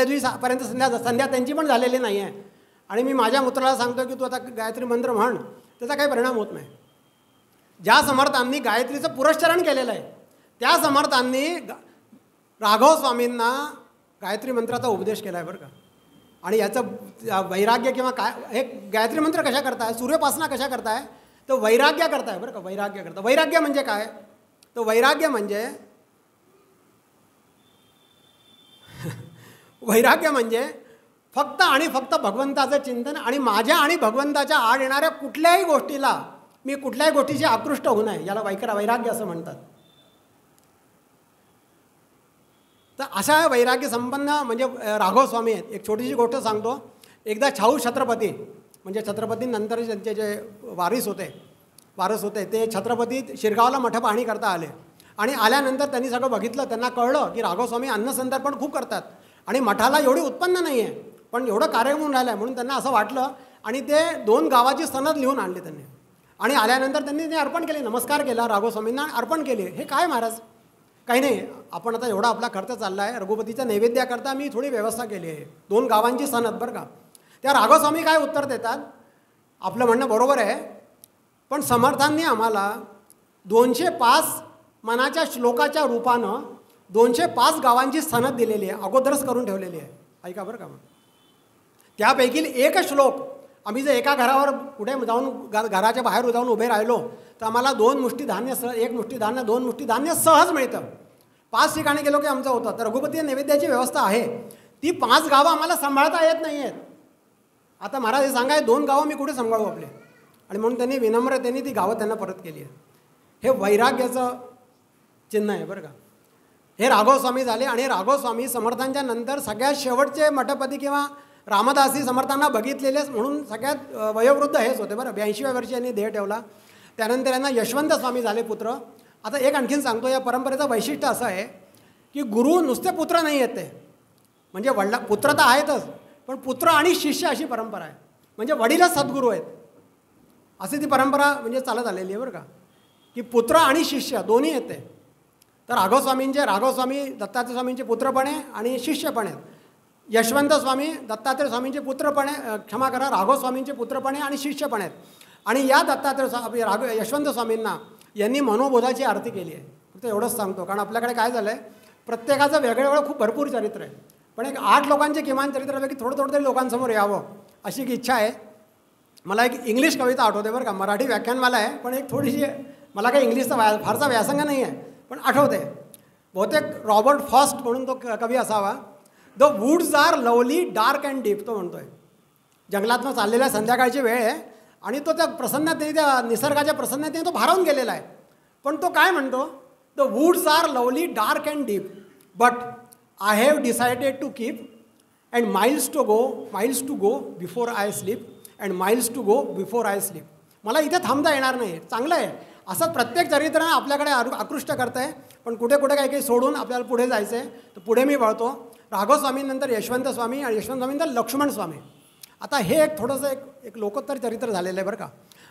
दिवशीपर्यंत संध्या त्यांची पण झालेली नाही आहे. आणि मी माझ्या मित्राला सांगतो की तू आता गायत्री मंत्र म्हण, त्याचा काही परिणाम होत नाही. ज्या समर्थांनी गायत्रीचं पुरस्चरण केलेलं आहे त्या समर्थांनी राघव स्वामींना गायत्री मंत्राचा उपदेश केला आहे बरं का. आणि याचं वैराग्य किंवा काय, हे गायत्री मंत्र कशा करताय, सूर्योपासना कशा करताय, तर वैराग्य करताय बरं का. वैराग्य करता. वैराग्य म्हणजे काय, तर वैराग्य म्हणजे फक्त आणि फक्त भगवंताचं चिंतन आणि माझ्या आणि भगवंताच्या आड येणाऱ्या कुठल्याही गोष्टीला मी कुठल्याही गोष्टीशी आकृष्ट होऊ नये, याला वैराग्य असं म्हणतात. तर अशा वैराग्य संपन्न म्हणजे राघव स्वामी आहेत. एक छोटीशी गोष्ट सांगतो. एकदा छाऊ छत्रपती म्हणजे छत्रपतींनंतर त्यांचे जे वारस होते ते छत्रपती शिरगावला मठ पाहणी करता आले. आणि आल्यानंतर त्यांनी सगळं बघितलं. त्यांना कळलं की राघव स्वामी अन्नसंतर्पण खूप करतात आणि मठाला एवढी उत्पन्न नाही आहे, पण एवढं कार्य म्हणून राहिलं आहे, म्हणून त्यांना असं वाटलं आणि ते 2 गावाची सनद लिहून आणली त्यांनी. आणि आल्यानंतर त्यांनी ते अर्पण केले, नमस्कार केला राघव स्वामींना, अर्पण केले. हे काय महाराज, काही नाही, आपण आता एवढा आपला खर्च चालला आहे, रघुपतीच्या नैवेद्याकरता मी थोडी व्यवस्था केली आहे, 2 गावांची सनद बरं का. त्या राघव स्वामी काय उत्तर देतात, आपलं म्हणणं बरोबर आहे, पण समर्थांनी आम्हाला 205 मनाच्या श्लोकाच्या रूपानं 205 गावांची सनद दिलेली आहे, अगोदरच करून ठेवलेली आहे. ऐका बरं का. त्यापैकी एक श्लोक आम्ही जर एका घरावर कुठे जाऊन घराच्या बाहेर जाऊन उभे राहिलो तर आम्हाला 2 मुष्टी धान्य 1 मुष्टी धान्य 2 मुष्टी धान्य सहज मिळतं. 5 ठिकाणी गेलो की आमचं होतं. तर रघुपती नैवेद्याची व्यवस्था आहे, ती 5 गावं आम्हाला सांभाळता येत नाही आहेत. आता महाराज हे सांगाय 2 गावं मी कुठे सांभाळू आपले, आणि म्हणून त्यांनी विनम्रतेने ती गावं त्यांना परत केली आहे. हे वैराग्याचं चिन्ह आहे बरं का. हे राघव स्वामी झाले. आणि राघव स्वामी समर्थांच्या नंतर सगळ्यात शेवटचे मठपती किंवा रामदासी समर्थांना बघितलेलेच म्हणून सगळ्यात वयोवृद्ध हेच होते बरं. 82व्या वर्षी यांनी देह ठेवला. त्यानंतर यांना यशवंत स्वामी झाले पुत्र. आता एक आणखीन सांगतो, या परंपरेचं वैशिष्ट्य असं आहे की गुरु नुसते पुत्र नाही आहेत, ते म्हणजे पुत्र तर आहेतच, पण पुत्र आणि शिष्य अशी परंपरा आहे. म्हणजे वडीलच सद्गुरू आहेत अशी ती परंपरा म्हणजे चालत आलेली आहे बरं का, की पुत्र आणि शिष्य दोन्ही येते. तर राघव स्वामी दत्तात्रय स्वामींचे पुत्र पण आहे आणि शिष्य पण आहेत. यशवंत स्वामी दत्तात्रय स्वामींचे पुत्र पण आहे, क्षमा करा, राघव स्वामींचे पुत्र पण आहे आणि शिष्य पण आहेत. आणि या यशवंत स्वामींना यांनी मनोबोधाची आरती केली आहे. फक्त एवढंच सांगतो, कारण आपल्याकडे काय झालं आहे, प्रत्येकाचं वेगळं खूप भरपूर चरित्र आहे, पण एक 8 लोकांचे किमान चरित्रापैकी थोडं तरी लोकांसमोर यावं अशी एक इच्छा आहे. मला एक इंग्लिश कविता आठवते बरं का, मराठी व्याख्यानमाला आहे पण एक थोडीशी मला काही इंग्लिशचा फारसा व्यासंग नाही आहे, पण आठवते. बहुतेक रॉबर्ट फॉस्ट म्हणून तो कवी असावा. The woods are lovely dark and deep, तो म्हणतोय. जंगलातनं चाललेल्या संध्याकाळची वेळ आहे आणि तो त्या प्रसन्नतेने, त्या निसर्गाच्या प्रसन्नतेने तो भारावून गेलेला आहे. पण तो काय म्हणतो, the woods are lovely dark and deep but I have decided to keep and miles to go before I sleep and miles to go before I sleep. मला इथे थांबता येणार नाही. चांगलं आहे, असं प्रत्येक चरित्रानं आपल्याकडे आकृष्ट करतं आहे. पण कुठे कुठे काही काही सोडून आपल्याला पुढे जायचं आहे. तर पुढे मी वळतो. राघव स्वामींनंतर यशवंत स्वामी आणि यशवंत स्वामीनंतर लक्ष्मण स्वामी. आता हे एक थोडंसं एक लोकोत्तर चरित्र झालेलं आहे बरं का.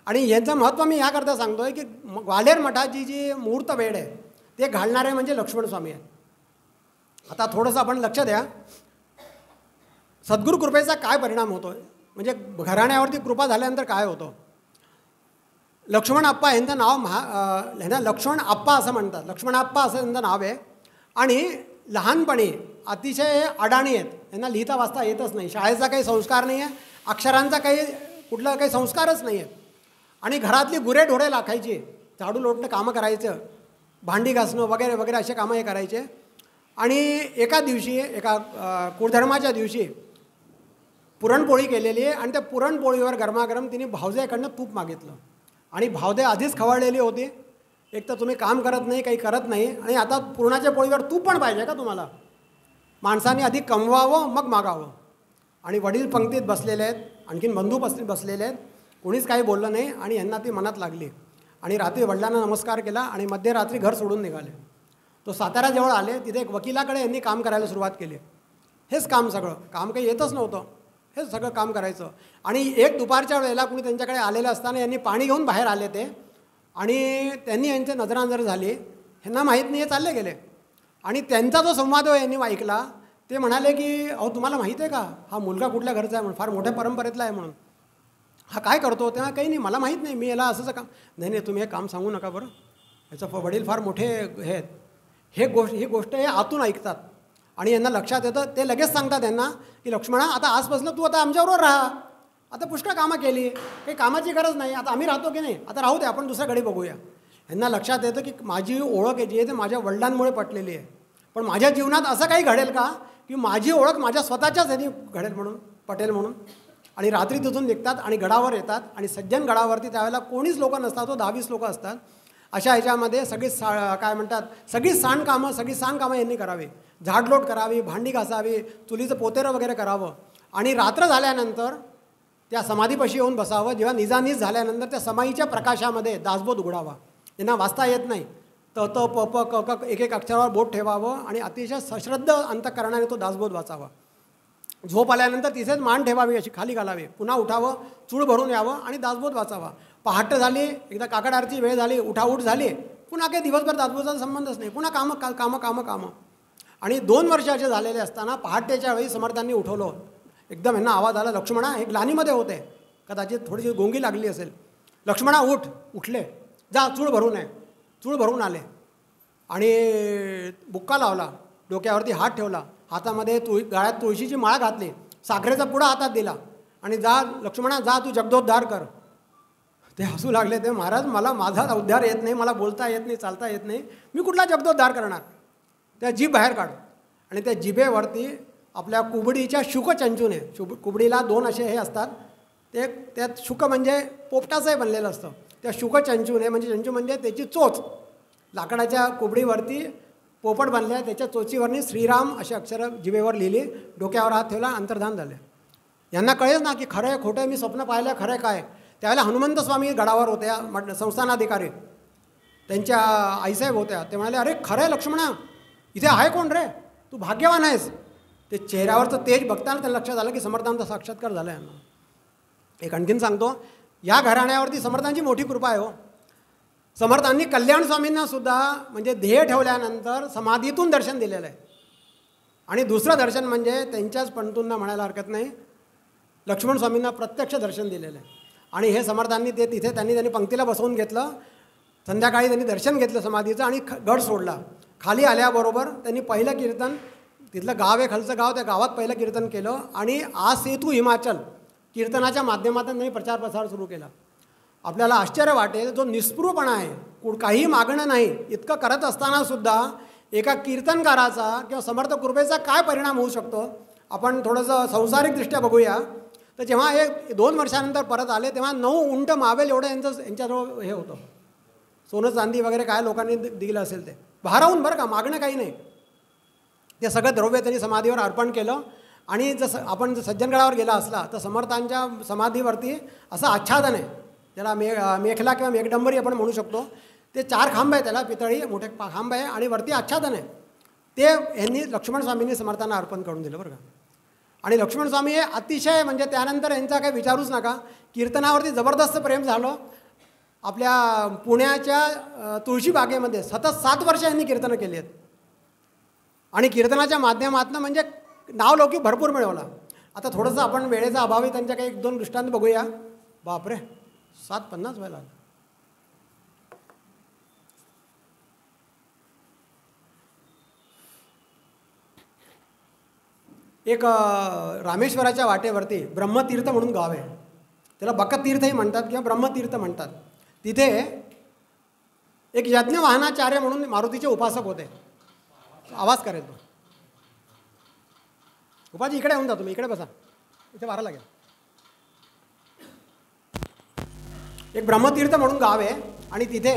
आणि यांचं महत्त्व मी ह्याकरता सांगतो आहे की ग्वाल्हेर मठाची जी मुहूर्त वेळ आहे ते घालणारे म्हणजे लक्ष्मण स्वामी आहेत. आता थोडंसं आपण लक्ष द्या, सद्गुरू कृपेचा काय परिणाम होतो, म्हणजे घराण्यावरती कृपा झाल्यानंतर काय होतं. लक्ष्मण आप्पा यांचं नाव ह्यांना लक्ष्मण आप्पा असं म्हणतात. लक्ष्मण आप्पा असं त्यांचं नाव आहे. आणि लहानपणी अतिशय अडाणी आहेत. यांना लिहिता वाचता येतच नाही. शाळेचा काही संस्कार नाही आहे, अक्षरांचा कुठला काही संस्कारच नाही आहे. आणि घरातली गुरेढोरे राखायची, झाडू लोटणं कामं करायचं, भांडी घासणं वगैरे वगैरे असे कामं हे करायचे. आणि एका दिवशी, एका कुळधर्माच्या दिवशी पुरणपोळी केलेली आहे आणि त्या पुरणपोळीवर गरमागरम तिने भावजेकडनं तूप मागितलं. आणि भावदे आधीच खवळलेली होती. एक तर तुम्ही काम करत नाही, काही करत नाही, आणि आता पुरणाच्या पोळीवर तूप पण पाहिजे का तुम्हाला. माणसाने आधी कमवावं मग मागावं. आणि वडील पंक्तीत बसलेले आहेत, आणखीन बंधू बसलेले आहेत, कोणीच काही बोललं नाही. आणि यांना ती मनात लागली. आणि रात्री वडिलांना नमस्कार केला आणि मध्यरात्री घर सोडून निघाले. तो साताऱ्याजवळ आले. तिथे एक वकिलाकडे यांनी काम करायला सुरुवात केली. हेच काम, सगळं काम काही येतच नव्हतं, हे सगळं काम करायचं. आणि एक दुपारच्या वेळेला कुणी त्यांच्याकडे आलेलं असताना यांनी पाणी घेऊन बाहेर आले ते. आणि त्यांनी यांचे नजरानजर झाली. ह्यांना माहीत नाही, हे चालले गेले. आणि त्यांचा जो संवाद यांनी ऐकला, ते म्हणाले की अहो तुम्हाला माहीत आहे का, हा मुलगा कुठल्या घरचा आहे म्हणून, फार मोठ्या परंपरेतला आहे म्हणून. हा काय करतो. तेव्हा काही नाही, मला माहीत नाही, मी याला असंच काम. नाही नाही, तुम्ही हे काम सांगू नका बरं, याचं वडील फार मोठे हे आहेत. ही गोष्ट हे आतून ऐकतात. आणि यांना लक्षात येतं. ते लगेच सांगतात यांना की लक्ष्मणा, आता आजपासून तू आता आमच्याबरोबर राहा. आता पुष्कळ कामं केली, काही कामाची गरज नाही, आता आम्ही राहतो की नाही, आता राहू दे, आपण दुसऱ्याकडे बघूया. यांना लक्षात येतं की माझी ओळख जी आहे ते माझ्या वडिलांमुळे पटलेली आहे. पण माझ्या जीवनात असं काही घडेल का की माझी ओळख माझ्या स्वतःच्याच ह्यानी घडेल म्हणून, पटेल म्हणून. आणि रात्री तिथून निघतात आणि गडावर येतात. आणि सज्जन गडावरती त्यावेळेला कोणीच लोक नसतात, तो 10-20 लोक असतात. अशा ह्याच्यामध्ये काय म्हणतात, सगळी सांडकामं यांनी करावी. झाडलोट करावी, भांडी घासावी, चुलीचं पोतेरं वगैरे करावं. आणि रात्र झाल्यानंतर त्या समाधीपाशी येऊन बसावं. जेव्हा निजानीज झाल्यानंतर त्या समाईच्या प्रकाशामध्ये दासबोध उघडावा. त्यांना वाचता येत नाही, त प प क क एक एक अक्षरावर बोट ठेवावं आणि अतिशय सश्रद्ध अंतःकरणाने तो दासबोध वाचावा. झोप आल्यानंतर तिथेच मान ठेवावी, अशी खाली घालावी. पुन्हा उठावं, चूळ भरून यावं आणि दासबोध वाचावा. पहाटे झाली, एकदा काकड आरती वेळ झाली, उठाऊठ झाली, पुन्हा काही दिवसभर दासबोधाचा संबंधच नाही, पुन्हा कामं. आणि 2 वर्षाचे झालेले असताना पहाटेच्या वेळी समर्थांनी उठवलं. एकदम यांना आवाज आला, लक्ष्मणा. हे ग्लानीमध्ये होते, कदाचित थोडीशी गोंगी लागली असेल. लक्ष्मणा उठ. उठले. जा चूळ भरून आहे. चूळ भरून आले आणि बुक्का लावला, डोक्यावरती हात ठेवला, हातामध्ये गळ्यात तुळशीची माळ घातली, साखरेचा पुडा हातात दिला आणि जा लक्ष्मणा, जा तू जगदोद्धार कर. ते हसू लागले. ते महाराज, मला माझा उद्धार येत नाही, मला बोलता येत नाही, चालता येत नाही, मी कुठला जगदोद्धार करणार. त्या जीभ बाहेर काढ. आणि त्या जिभेवरती आपल्या कुबडीच्या शुकचंचूने, कुबडीला 2 असे हे असतात, ते त्यात शुक म्हणजे पोपटाचंही बनलेलं असतं. त्या शुकचंचूने, म्हणजे चंचू म्हणजे त्याची चोच, लाकडाच्या कुबडीवरती पोपट बनल्या, त्याच्या चोचीवरनी श्रीराम अशी अक्षरं जिभेवर लिहिली. डोक्यावर हात ठेवला, अंतर्धान झाले. यांना कळेल ना की खरं आहे खोटं आहे, मी स्वप्न पाहिलं खरं काय. त्यावेळेला हनुमंत स्वामी गडावर होत्या, संस्थानाधिकारी त्यांच्या आईसाहेब होत्या. ते म्हणाले, अरे खरं आहे लक्ष्मणा, इथे आहे कोण रे, तू भाग्यवान आहेस. ते चेहऱ्यावरचं तेज बघताना त्यांना लक्षात आलं की समर्थांचा साक्षात्कार झाला यांना. एक आणखीन सांगतो, या घराण्यावरती समर्थांची मोठी कृपा आहे हो. समर्थांनी कल्याण स्वामींना सुद्धा म्हणजे ध्येय ठेवल्यानंतर समाधीतून दर्शन दिलेलं आहे. आणि दुसरं दर्शन म्हणजे त्यांच्याच पंतूंना म्हणायला हरकत नाही, लक्ष्मण स्वामींना प्रत्यक्ष दर्शन दिलेलं आहे. आणि हे समर्थांनी ते तिथे त्यांनी पंक्तीला बसवून घेतलं. संध्याकाळी त्यांनी दर्शन घेतलं समाधीचं आणि गड सोडला. खाली आल्याबरोबर त्यांनी पहिलं कीर्तन, तिथलं गाव आहे खालचं गाव, त्या गावात पहिलं कीर्तन केलं. आणि आ सेतू हिमाचल कीर्तनाच्या माध्यमातून त्यांनी प्रचार प्रसार सुरू केला. आपल्याला आश्चर्य वाटेल, जो निस्पृहपणा आहे, काहीही मागणं नाही, इतकं करत असतानासुद्धा एका कीर्तनकाराचा किंवा समर्थ कृपेचा काय परिणाम होऊ शकतो. आपण थोडंसं सांसारिकदृष्ट्या बघूया. तर जेव्हा हे 2 वर्षानंतर परत आले तेव्हा 9 उंट मावेल एवढं यांच्याजवळ हे होतं, सोनं चांदी वगैरे काय लोकांनी दिलं असेल ते भारावून, बरं का, मागणं काही नाही. ते सगळं द्रव्य त्यांनी समाधीवर अर्पण केलं. आणि जसं आपण जर सज्जनगडावर गेला असला तर समर्थांच्या समाधीवरती असं आच्छादन आहे, त्याला मेखला किंवा मेघडंबरी आपण म्हणू शकतो. ते 4 खांब आहे, त्याला पितळी मोठे खांब आहे आणि वरती आच्छादन आहे. ते यांनी लक्ष्मण स्वामींनी समर्थांना अर्पण करून दिलं, बरं का. आणि लक्ष्मण स्वामी हे अतिशय, म्हणजे त्यानंतर यांचा काही विचारूच नका, कीर्तनावरती जबरदस्त प्रेम झालं. आपल्या पुण्याच्या तुळशीबागेमध्ये सतत 7 वर्ष यांनी कीर्तनं केली आहेत. आणि कीर्तनाच्या माध्यमातून म्हणजे नावलौकिक भरपूर मिळवला. आता थोडंसं आपण वेळेचा अभावी त्यांच्या काही 1-2 दृष्टांत बघूया. बापरे, 7:50 व्हायला. एक रामेश्वराच्या वाटेवरती ब्रह्मतीर्थ म्हणून गाव आहे, त्याला बकतीर्थही म्हणतात किंवा ब्रह्मतीर्थ म्हणतात. तिथे एक यज्ञवाहनाचार्य म्हणून मारुतीचे उपासक होते. आवाज करेल तो. उपाजी इकडे येऊन जा, तुम्ही इकडे बसा, इथे वारा लागेल. एक ब्रह्मतीर्थ म्हणून गाव आहे आणि तिथे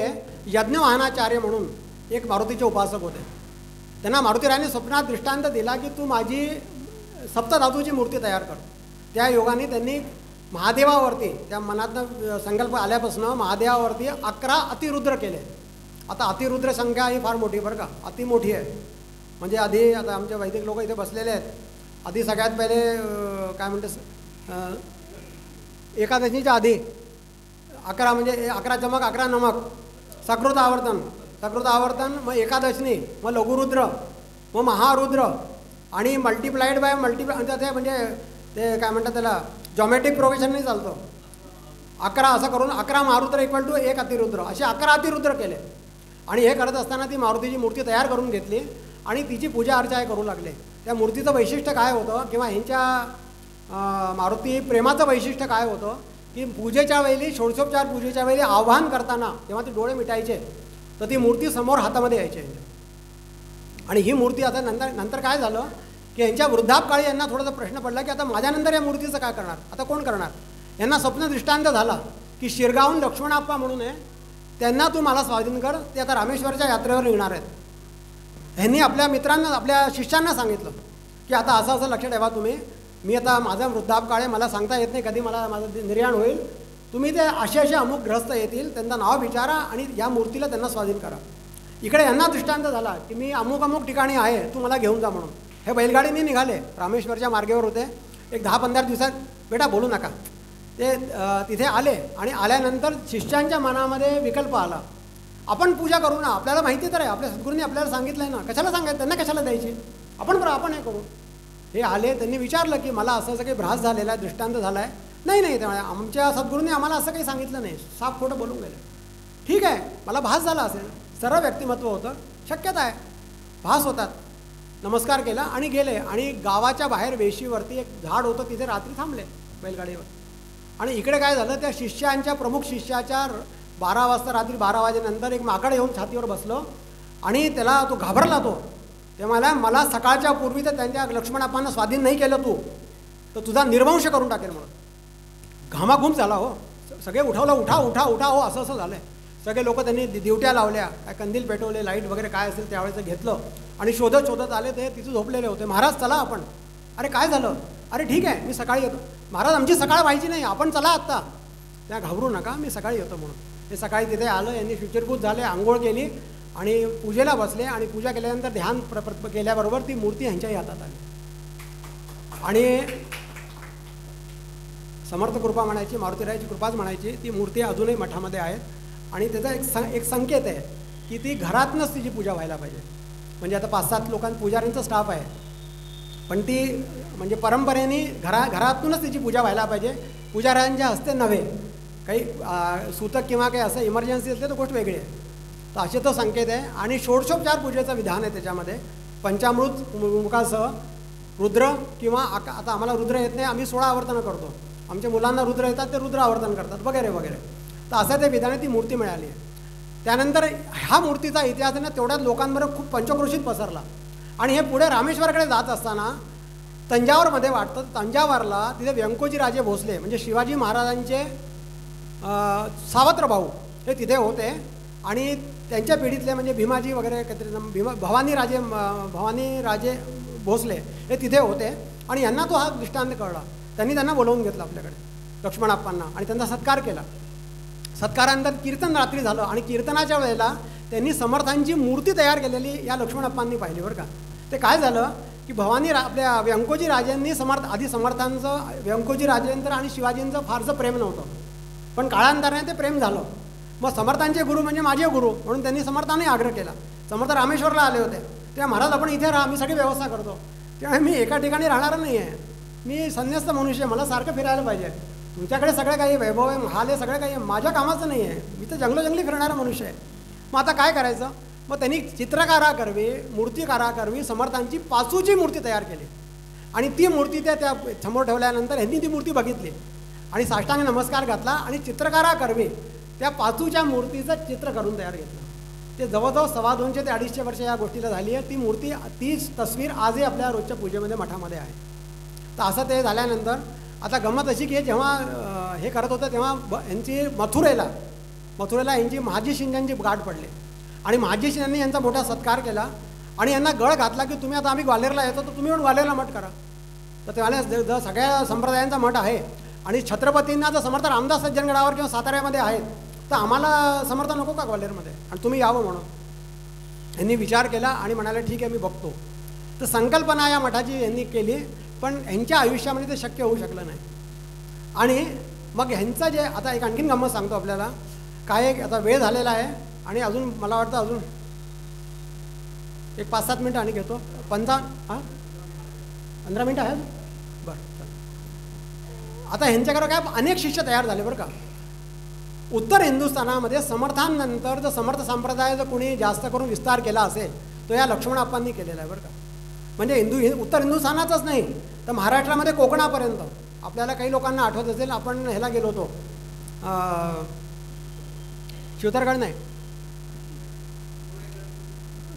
यज्ञवाहनाचार्य म्हणून एक मारुतीचे उपासक होते. त्यांना मारुतीरायाने स्वप्नात दृष्टांत दिला की तू माझी सप्तधातूची मूर्ती तयार कर. त्या योगाने त्यांनी महादेवावरती, त्या मनातनं संकल्प आल्यापासून महादेवावरती 11 अतिरुद्र केले. आता अतिरुद्र संख्या ही फार मोठी, बरं का, अति मोठी आहे. म्हणजे आधी, आता आमचे वैदिक लोक इथे बसलेले आहेत, आधी सगळ्यात पहिले काय म्हणते, एकादशीच्या आधी 11, म्हणजे 11 चमक 11 नमक, सकृत आवर्तन, मग एकादशनी, मग लघुरुद्र, मग महारुद्र, आणि मल्टिप्लाइड बाय ते म्हणजे ते काय म्हणतात त्याला जॉमेट्रिक प्रोग्रेशनने चालतो. 11 असं करून 11 महारुद्र इक्वल टू 1 अतिरुद्र, असे 11 अतिरुद्र केले. आणि हे करत असताना ती मारुतीची मूर्ती तयार करून घेतली आणि तिची पूजा अर्चा करू लागले. त्या मूर्तीचं वैशिष्ट्य काय होतं किंवा ह्यांच्या मारुती प्रेमाचं वैशिष्ट्य काय होतं की पूजेच्या वेळी, षोडशोपचार पूजेच्या वेळी आवाहन करताना जेव्हा ते डोळे मिटायचे तर ती मूर्ती समोर हातामध्ये यायची. आणि ही मूर्ती आता नंतर काय झालं की यांच्या वृद्धापकाळी यांना थोडासा प्रश्न पडला की आता माझ्यानंतर या मूर्तीचं काय करणार, आता कोण करणार. यांना स्वप्न दृष्टांत झाला की शिरगावून लक्ष्मणाप्पा म्हणून आहे, त्यांना तू मला स्वाधीन कर, ते आता रामेश्वरच्या यात्रेवर निघणार आहेत. ह्यांनी आपल्या मित्रांना, आपल्या शिष्यांना सांगितलं की आता असं असं लक्ष ठेवा तुम्ही, मी आता माझा वृद्धापकाळ आहे, मला सांगता येत नाही कधी माझं निर्याण होईल, तुम्ही ते असे अमुक ग्रस्त येतील, त्यांचं नाव विचारा आणि या मूर्तीला त्यांना स्वाधीन करा. इकडे यांना दृष्टांत झाला की मी अमुक ठिकाणी आहे, तू मला घेऊन जा म्हणून. हे बैलगाडीने निघाले, रामेश्वरच्या मार्गावर होते. एक 10-15 दिवसात, बेटा बोलू नका, ते तिथे आले. आणि आल्यानंतर शिष्यांच्या मनामध्ये विकल्प आला, आपण पूजा करू ना, आपल्याला माहिती तर आहे, आपल्या सद्गुरूंनी आपल्याला सांगितलं आहे ना, कशाला सांगायचं, त्यांना कशाला द्यायची, आपण हे करू. हे आले, त्यांनी विचारलं की मला असं काही भ्रास झालेला आहे, दृष्टांत झाला आहे. नाही, त्यामुळे आमच्या सद्गुरूंनी आम्हाला असं काही सांगितलं नाही, साफ खोटं बोलून गेले. ठीक आहे, मला भास झाला असेल, सरळ व्यक्तिमत्व होतं, शक्यता आहे, भास होतात. नमस्कार केला आणि गेले. आणि गावाच्या बाहेर वेशीवरती एक झाड होतं, तिथे रात्री थांबले बैलगाडीवर. आणि इकडे काय झालं, त्या शिष्यांच्या, प्रमुख शिष्याच्या 12 वाजता, रात्री 12 वाजेनंतर एक माकड येऊन छातीवर बसलं आणि त्याला तो घाबरला. ते मला सकाळच्या पूर्वी तर त्यांच्या लक्ष्मणाप्पांना स्वाधीन नाही केलं तू तर तुझा निर्वंश करून टाकेल म्हणून. घामाघूम झाला हो, सगळे उठवलं, उठा हो, असं झालं. सगळे लोक त्यांनी दिवट्या लावल्या, काय कंदील पेटवले, लाईट वगैरे काय असेल त्यावेळेचं घेतलं आणि शोधत आले. ते तिथे झोपलेले होते. महाराज चला आपण. अरे काय झालं, अरे ठीक आहे मी सकाळी येतो. महाराज आमची सकाळ व्हायची नाही, आपण चला आत्ता. त्या घाबरू नका, मी सकाळी येतो म्हणून. हे सकाळी तिथे आलं, यांनी शुचिरभूत झाले, आंघोळ केली आणि पूजेला बसले. आणि पूजा केल्यानंतर ध्यान केल्याबरोबर ती मूर्ती ह्यांच्याही हातात आली. आणि समर्थ कृपा म्हणायची, मारुतीरायाची कृपाच म्हणायची. ती मूर्ती अजूनही मठामध्ये आहेत. आणि त्याचा एक संकेत आहे की ती घरातनंच तिची पूजा व्हायला पाहिजे. म्हणजे आता 5-7 लोकांचा पुजाऱ्यांचा स्टाफ आहे, पण ती म्हणजे परंपरेने घरातूनच तिची पूजा व्हायला पाहिजे, पुजाऱ्यांच्या हस्ते नव्हे. काही सूतक किंवा काही असं इमर्जन्सी असते तर गोष्ट वेगळी आहे. तर असे तो संकेत आहे. आणि षोडशोपचार पूजेचं विधान आहे त्याच्यामध्ये. पंचामृत मुखासह रुद्र किंवा आता आम्हाला रुद्र येत नाही, आम्ही 16 आवर्तनं करतो. आमच्या मुलांना रुद्र येतात, ते रुद्र आवर्तन करतात वगैरे वगैरे. तर असं ते विधाने ती मूर्ती मिळाली आहे. त्यानंतर ह्या मूर्तीचा इतिहास आहे ना तेवढ्याच लोकांबरोबर खूप पंचक्रोशीत पसरला. आणि हे पुढे रामेश्वराकडे जात असताना तंजावरमध्ये वाटतं, तंजावरला तिथे व्यंकोजी राजे भोसले म्हणजे शिवाजी महाराजांचे सावत्र भाऊ हे तिथे होते. आणि त्यांच्या पिढीतले म्हणजे भीमाजी वगैरे काहीतरी भवानी राजे भोसले हे तिथे होते. आणि यांना तो हा दृष्टांत कळला. त्यांनी त्यांना बोलवून घेतलं आपल्याकडे लक्ष्मणाप्पांना आणि त्यांचा सत्कार केला. सत्कारानंतर कीर्तन रात्री झालं आणि कीर्तनाच्या वेळेला त्यांनी समर्थांची मूर्ती तयार केलेली या लक्ष्मणाप्पांनी पाहिली बरं का. ते काय झालं की आपल्या व्यंकोजी राजेंनी आधी समर्थांचं व्यंकोजी राजेंद्र आणि शिवाजींचं फारसं प्रेम नव्हतं, पण काळांतराने ते प्रेम झालं. मग समर्थांचे गुरु म्हणजे माझे गुरु म्हणून त्यांनी समर्थांनी आग्रह केला. समर्थ रामेश्वरला आले होते तेव्हा महाराज आपण इथे राहा, मी सगळी व्यवस्था करतो. तेव्हा मी एका ठिकाणी राहणार नाही आहे, मी संन्यस्त मनुष्य, मला सारखं फिरायला पाहिजे. तुमच्याकडे सगळं काही वैभव आहे, महाल आहे, सगळं काही माझ्या कामाचं नाही आहे, मी तर जंगलोजंगली फिरणारा मनुष्य आहे. मग आता काय करायचं. मग त्यांनी चित्रकाराकरवी मूर्तिकाराकरवी समर्थांची पाचूची मूर्ती तयार केली. आणि ती मूर्ती त्या समोर ठेवल्यानंतर ह्यांनी ती मूर्ती बघितली आणि साष्टांग नमस्कार घातला आणि चित्रकाराकरवी त्या पाचूच्या मूर्तीचं चित्र करून तयार घेतलं. ते जवळजवळ 250 ते 250 वर्ष या गोष्टीला झाली आहे. ती मूर्ती, ती तस्वीर आजही आपल्या रोजच्या पूजेमध्ये मठामध्ये आहे. तर असं ते झाल्यानंतर आता गंमत अशी की जेव्हा हे करत होतं तेव्हा यांची मथुरेला यांची महाजी शिंद्यांची गाठ पडली आणि महाजी शिंद्यांनी यांचा मोठा सत्कार केला आणि यांना गळ घातला की तुम्ही आता आम्ही ग्वाल्हेरला येतो तर तुम्ही पण ग्वाल्हेरला मठ करा. तर तेव्हा सगळ्या संप्रदायांचा मठ आहे आणि छत्रपतींना जर समर्थ रामदास सज्जनगडावर किंवा साताऱ्यामध्ये आहेत तर आम्हाला समर्थ नको का ग्वाल्हेरमध्ये, आणि तुम्ही यावं म्हणून यांनी विचार केला आणि म्हणाले ठीक आहे मी बघतो. तर संकल्पना या मठाची यांनी केली, पण ह्यांच्या आयुष्यामध्ये ते शक्य होऊ शकलं नाही. आणि मग ह्यांचं जे आता एक आणखीन गंमत सांगतो आपल्याला. काय आता वेळ झालेला आहे आणि अजून मला वाटतं अजून एक 5-7 मिनटं आणि घेतो. 15 मिनटं आहेत बरं. आता ह्यांच्याकडे काय अनेक शिष्य तयार झाले बरं का. उत्तर हिंदुस्थानामध्ये समर्थांनंतर जर समर्थ संप्रदाय जर कोणी जास्त करून विस्तार केला असेल तो या लक्ष्मणाप्पांनी केलेला आहे बरं का. म्हणजे उत्तर हिंदुस्थानातच नाही तर महाराष्ट्रामध्ये कोकणापर्यंत. आपल्याला काही लोकांना आठवत असेल आपण ह्याला गेलो होतो शिवतरगड नाही,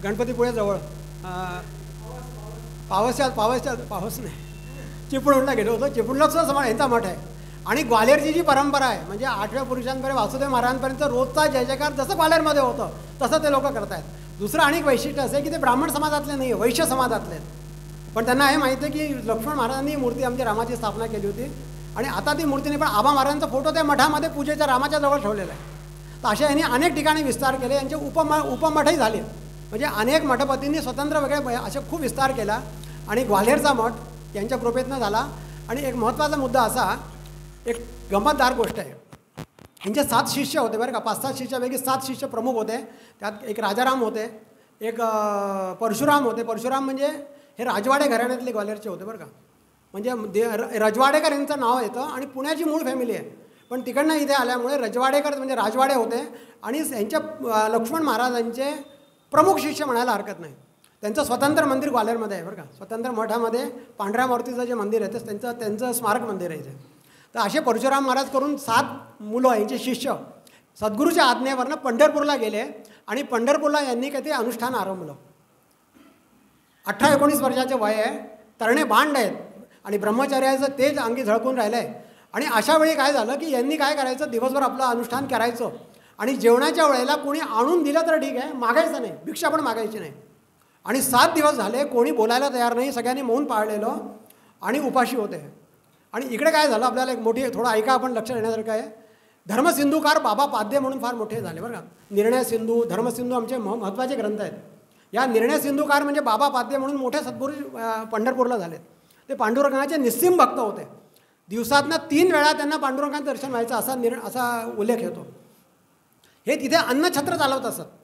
गणपतीपुळेजवळ पावस नाही, चिपळूणला गेलो होतो. चिपळूणला सुद्धा यांचा मठ आहे. आणि ग्वाल्हेरची जी परंपरा आहे म्हणजे 8व्या पुरुषांपर्यंत वासुदेव महाराजांपर्यंत रोजचा जय जयकार जसं ग्वाल्हेरमध्ये होतं तसं ते लोक करत आहेत. दुसरं अनेक वैशिष्ट्य असं आहे की ते ब्राह्मण समाजातले नाही आहे, वैश्य समाजातले आहेत. पण त्यांना हे माहिती आहे की लक्ष्मण महाराजांनी मूर्ती आमच्या रामाची स्थापना केली होती आणि आता ती मूर्ती नाही, पण आबा महाराजांचा फोटो त्या मठामध्ये पूजेच्या रामाच्या जवळ ठेवलेला आहे. तर अशा यांनी अनेक ठिकाणी विस्तार केले. यांचे उपमठही झाले. म्हणजे अनेक मठपतींनी स्वतंत्र वेगळे असे खूप विस्तार केला आणि ग्वाल्हेरचा मठ यांच्या कृपेतनं झाला. आणि एक महत्त्वाचा मुद्दा असा, एक गंमतदार गोष्ट आहे. यांचे 7 शिष्य होते बरं का. 5-7 शिष्यापैकी 7 शिष्य प्रमुख होते. त्यात एक राजाराम होते, एक परशुराम होते. परशुराम म्हणजे हे राजवाडे घराण्यातले ग्वाल्हेरचे होते बरं का. म्हणजे रजवाडेकर यांचं नाव येतं आणि पुण्याची मूळ फॅमिली आहे, पण तिकडनं इथे आल्यामुळे रजवाडेकर म्हणजे राजवाडे होते. आणि यांच्या लक्ष्मण महाराजांचे प्रमुख शिष्य म्हणायला हरकत नाही. त्यांचं स्वतंत्र मंदिर ग्वाल्हेरमध्ये आहे बरं का. स्वतंत्र मठामध्ये पांढऱ्या मूर्तीचं जे मंदिर आहे त्यांचं स्मारक मंदिर आहे इथे. तर असे परशुराम महाराज करून 7 मुलं यांचे शिष्य सद्गुरूच्या आज्ञेवरनं पंढरपूरला गेले आणि पंढरपूरला यांनी काही ते अनुष्ठान आरंभलं. 18-19 वर्षाचे वय आहे, तरणे बांड आहेत आणि ब्रह्मचर्याचं तेज अंगी झळकून राहिलं आहे. आणि अशा वेळी काय झालं की यांनी काय करायचं, दिवसभर आपलं अनुष्ठान करायचं आणि जेवणाच्या वेळेला कोणी आणून दिलं तर ठीक आहे, मागायचं नाही, भिक्षा पण मागायची नाही. आणि 7 दिवस झाले कोणी बोलायला तयार नाही, सगळ्यांनी मौन पाळलेलं आणि उपाशी होते. आणि इकडे काय झालं आपल्याला एक मोठी थोडं ऐका आपण लक्ष देण्यासारखं आहे. धर्मसिंधुकार बाबा पाध्ये म्हणून फार मोठे झाले बरं का. निर्णय सिंधू, धर्मसिंधू आमचे महत्त्वाचे ग्रंथ आहेत. या निर्णय सिंधुकार म्हणजे बाबा पाध्ये म्हणून मोठे सद्गुरू पंढरपूरला झालेत. ते पांडुरंगाचे निस्सीम भक्त होते. दिवसातनं 3 वेळा त्यांना पांडुरंगाचं दर्शन व्हायचं असा उल्लेख येतो. हे तिथे अन्नछत्र चालवत असत.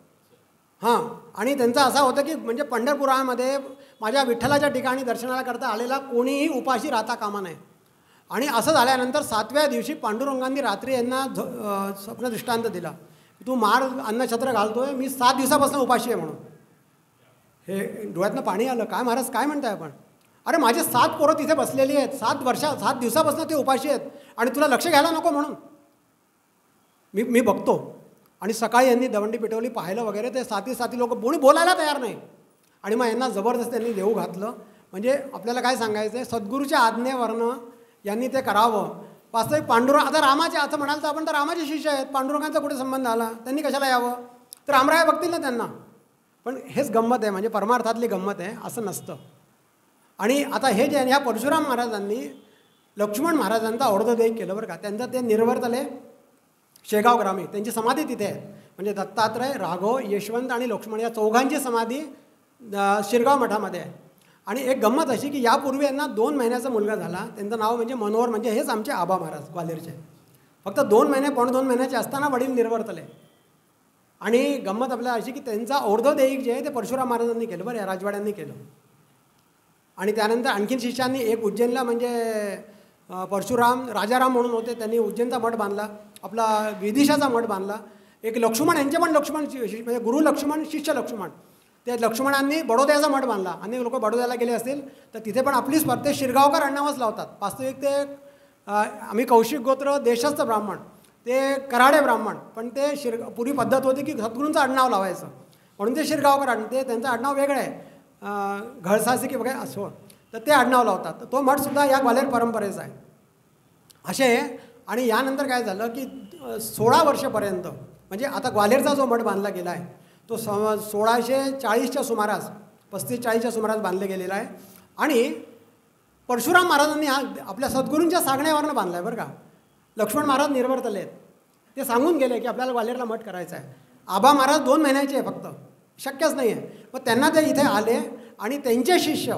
आणि त्यांचं असं होतं की म्हणजे पंढरपुरामध्ये माझ्या विठ्ठलाच्या ठिकाणी दर्शनाला करता आलेला कोणीही उपाशी राहता कामा नये. आणि असं झाल्यानंतर 7व्या दिवशी पांडुरंगांनी रात्री यांना स्वप्न दृष्टांत दिला, तू मार अन्नछत्र घालतोय, मी 7 दिवसापासून उपाशी आहे म्हणून. हे डोळ्यातनं पाणी आलं. काय महाराज काय म्हणताय आपण? अरे माझे 7 पोरं तिथे बसलेली आहेत, 7 दिवसापासून ते उपाशी आहेत आणि तुला लक्ष घ्यायला नको म्हणून. मी बघतो आणि सकाळी यांनी दवंडी पेटवली पाहिलं वगैरे, ते साथी लोक कोणी बोलायला तयार नाही आणि मग यांना जबरदस्त त्यांनी देऊ घातलं. म्हणजे आपल्याला काय सांगायचं आहे, सद्गुरूच्या आज्ञेवरनं यांनी ते करावं. वास्तविक पांडुरंग, आता रामाचे असं म्हणाल तर आपण तर रामाचे शिष्य आहेत, पांडुरंगांचा कुठे संबंध आला, त्यांनी कशाला यावं, तर रामराय बघतील ना त्यांना. पण हेच गंमत आहे, म्हणजे परमार्थातली गंमत आहे, असं नसतं. आणि आता हे जे ह्या परशुराम महाराजांनी लक्ष्मण महाराजांचा और्धदेय केलं बरं का. त्यांचं ते निर्वर्तले शेगाव ग्रामी, त्यांची समाधी तिथे आहे. म्हणजे दत्तात्रय, राघव, यशवंत आणि लक्ष्मण या चौघांची समाधी शिरगाव मठामध्ये आहे. आणि एक गंमत अशी की यापूर्वी यांना 2 महिन्याचा मुलगा झाला, त्यांचं नाव म्हणजे मनोहर, म्हणजे हेच आमचे आबा महाराज ग्वाल्हेरचे. फक्त 2 महिने 2.5 महिन्याचे असताना वडील निर्वर्तले. आणि गंमत आपल्याला अशी की त्यांचा और्धदेयिक जे आहे ते परशुराम महाराजांनी केलं बरं, या राजवाड्यांनी केलं. आणि त्यानंतर आणखीन शिष्यांनी एक उज्जैनला, म्हणजे परशुराम राजाराम म्हणून होते, त्यांनी उज्जैनचा मठ बांधला, आपला विदिशाचा मठ बांधला. एक लक्ष्मण, यांचे पण लक्ष्मण म्हणजे गुरु लक्ष्मण, शिष्य लक्ष्मण, ते लक्ष्मणांनी बडोद्याचा मठ बांधला. अनेक लोक बडोद्याला गेले असतील तर तिथे पण आपली स्पर्धा शिरगावकर आडनावच लावतात. वास्तविक ते आम्ही कौशिक गोत्र, देशस्थ ब्राह्मण, ते कराडे ब्राह्मण, पण ते पूर्वी पद्धत होती की सद्गुरूंचं आडनाव लावायचं, म्हणून ते शिरगावकर ते त्यांचं आडनाव वेगळं आहे, घळसासी की वगैरे असो, तर ते आडनाव लावतात. तर तो मठसुद्धा या ग्वाल्हेर परंपरेचा आहे असे. आणि यानंतर काय झालं की 16 वर्षापर्यंत, म्हणजे आता ग्वाल्हेरचा जो मठ बांधला गेला आहे तो 1640च्या सुमारास, 35-40च्या सुमारास बांधले गेलेला आहे. आणि परशुराम महाराजांनी हा आपल्या सद्गुरूंच्या सांगण्यावरनं बांधला आहे बरं का. लक्ष्मण महाराज निर्वर्तले आहेत, ते सांगून गेले की आपल्याला ग्वाल्हेरला मठ करायचा आहे. आबा महाराज 2 महिन्याचे आहे, फक्त शक्यच नाही आहे. मग त्यांना ते इथे आले आणि त्यांचे शिष्य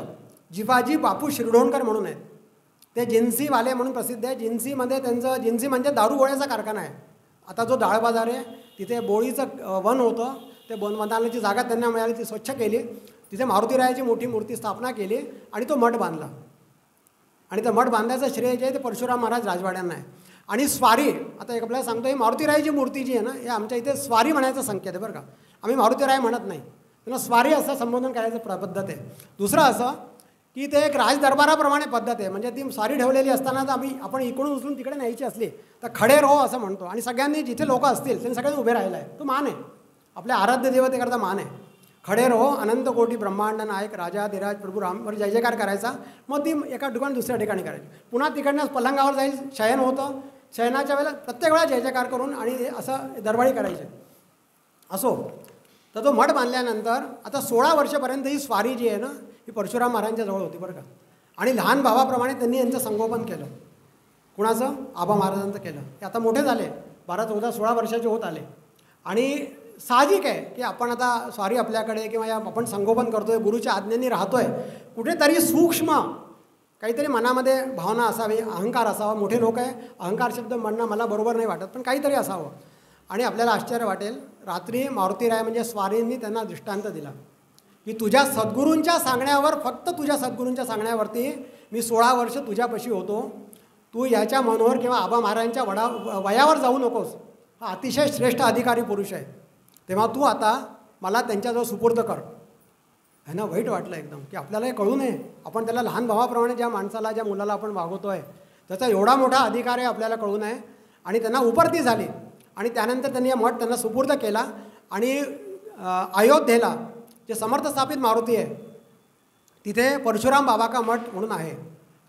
जिवाजी बापू शिरढोणकर म्हणून आहेत, ते जिन्सीवाले म्हणून प्रसिद्ध आहे. जिन्सीमध्ये त्यांचं, जिन्सी म्हणजे दारू गोळ्याचा कारखाना आहे. आता जो डाळ बाजार आहे तिथे बोळीचं वन होतं, ते वनाची जागा त्यांना मिळाली, ती स्वच्छ केली, तिथे मारुतीरायाची मोठी मूर्ती स्थापना केली आणि तो मठ बांधला. आणि तो मठ बांधायचं श्रेय जे आहे ते परशुराम महाराज राजवाड्यांना आहे. आणि स्वारी, आता एक आपल्याला सांगतो, ही मारुतीरायाची मूर्ती जी आहे ना, हे आमच्या इथे स्वारी म्हणायचं संकेत आहे बरं का. आम्ही मारुतीराय म्हणत नाही, त्यांना स्वारी असं संबोधन करायचं पद्धत आहे. दुसरं असं की ते एक राजदरबाराप्रमाणे पद्धत आहे, म्हणजे ती स्वारी ठेवलेली असताना तर आपण इकडून उचलून तिकडे न्यायची असली तर खडे रो असं म्हणतो. आणि सगळ्यांनी जिथे लोक असतील त्यांनी सगळ्यांनी उभे राहिला आहे, तो मान आहे, आपल्या आराध्य देवतेकरता मान आहे. खडे रो अनंत कोटी ब्रह्मांड नायक राजा धीराज प्रभू रामवर जय जयकार करायचा. मग ती एका ठिकाणी दुसऱ्या ठिकाणी करायची. पुन्हा तिकडनं पलंगावर जाईल, शयन होतं, शयनाच्या वेळेला प्रत्येक वेळा जय जयकार करून आणि असं दरबारी करायचे असो. तर तो मठ बांधल्यानंतर आता 16 वर्षापर्यंत ही स्वारी जी आहे ना, ही परशुराम महाराजांच्या जवळ होती बरं का. आणि लहान भावाप्रमाणे त्यांनी यांचं संगोपन केलं. कुणाचं? आबा महाराजांचं केलं. ते आता मोठे झाले, 12, 14, 16 वर्षाचे होत आले. आणि साहजिक आहे की आपण आता स्वारी आपल्याकडे किंवा आपण संगोपन करतोय, गुरुच्या आज्ञेने राहतोय, कुठेतरी सूक्ष्म काहीतरी मनामध्ये भावना असावी, अहंकार असावा. मोठे लोक आहे, अहंकार शब्द म्हणणं मला बरोबर नाही वाटत, पण काहीतरी असावं. आणि आपल्याला आश्चर्य वाटेल, रात्री मारुतीराय म्हणजे स्वारींनी त्यांना दृष्टांत दिला की तुझ्या सद्गुरूंच्या सांगण्यावर, फक्त तुझ्या सद्गुरूंच्या सांगण्यावरती मी 16 वर्ष तुझ्यापाशी होतो. तू याच्या मनोहर किंवा आबा महाराजांच्या वयावर जाऊ नकोस. हा अतिशय श्रेष्ठ अधिकारी पुरुष आहे, तेव्हा तू आता मला त्यांच्याजवळ सुपूर्द कर. ह्यांना वाईट वाटलं एकदम की आपल्याला हे कळू नये, आपण त्याला लहान भावाप्रमाणे ज्या माणसाला, ज्या मुलाला आपण वागवतो आहे त्याचा एवढा मोठा अधिकार आहे, आपल्याला कळू नये. आणि त्यांना उपरती झाली. आणि त्यानंतर त्यांनी हा मठ त्यांना सुपूर्द केला. आणि अयोध्येला जे समर्थ स्थापित मारुती आहे तिथे परशुराम बाबा का मठ म्हणून आहे.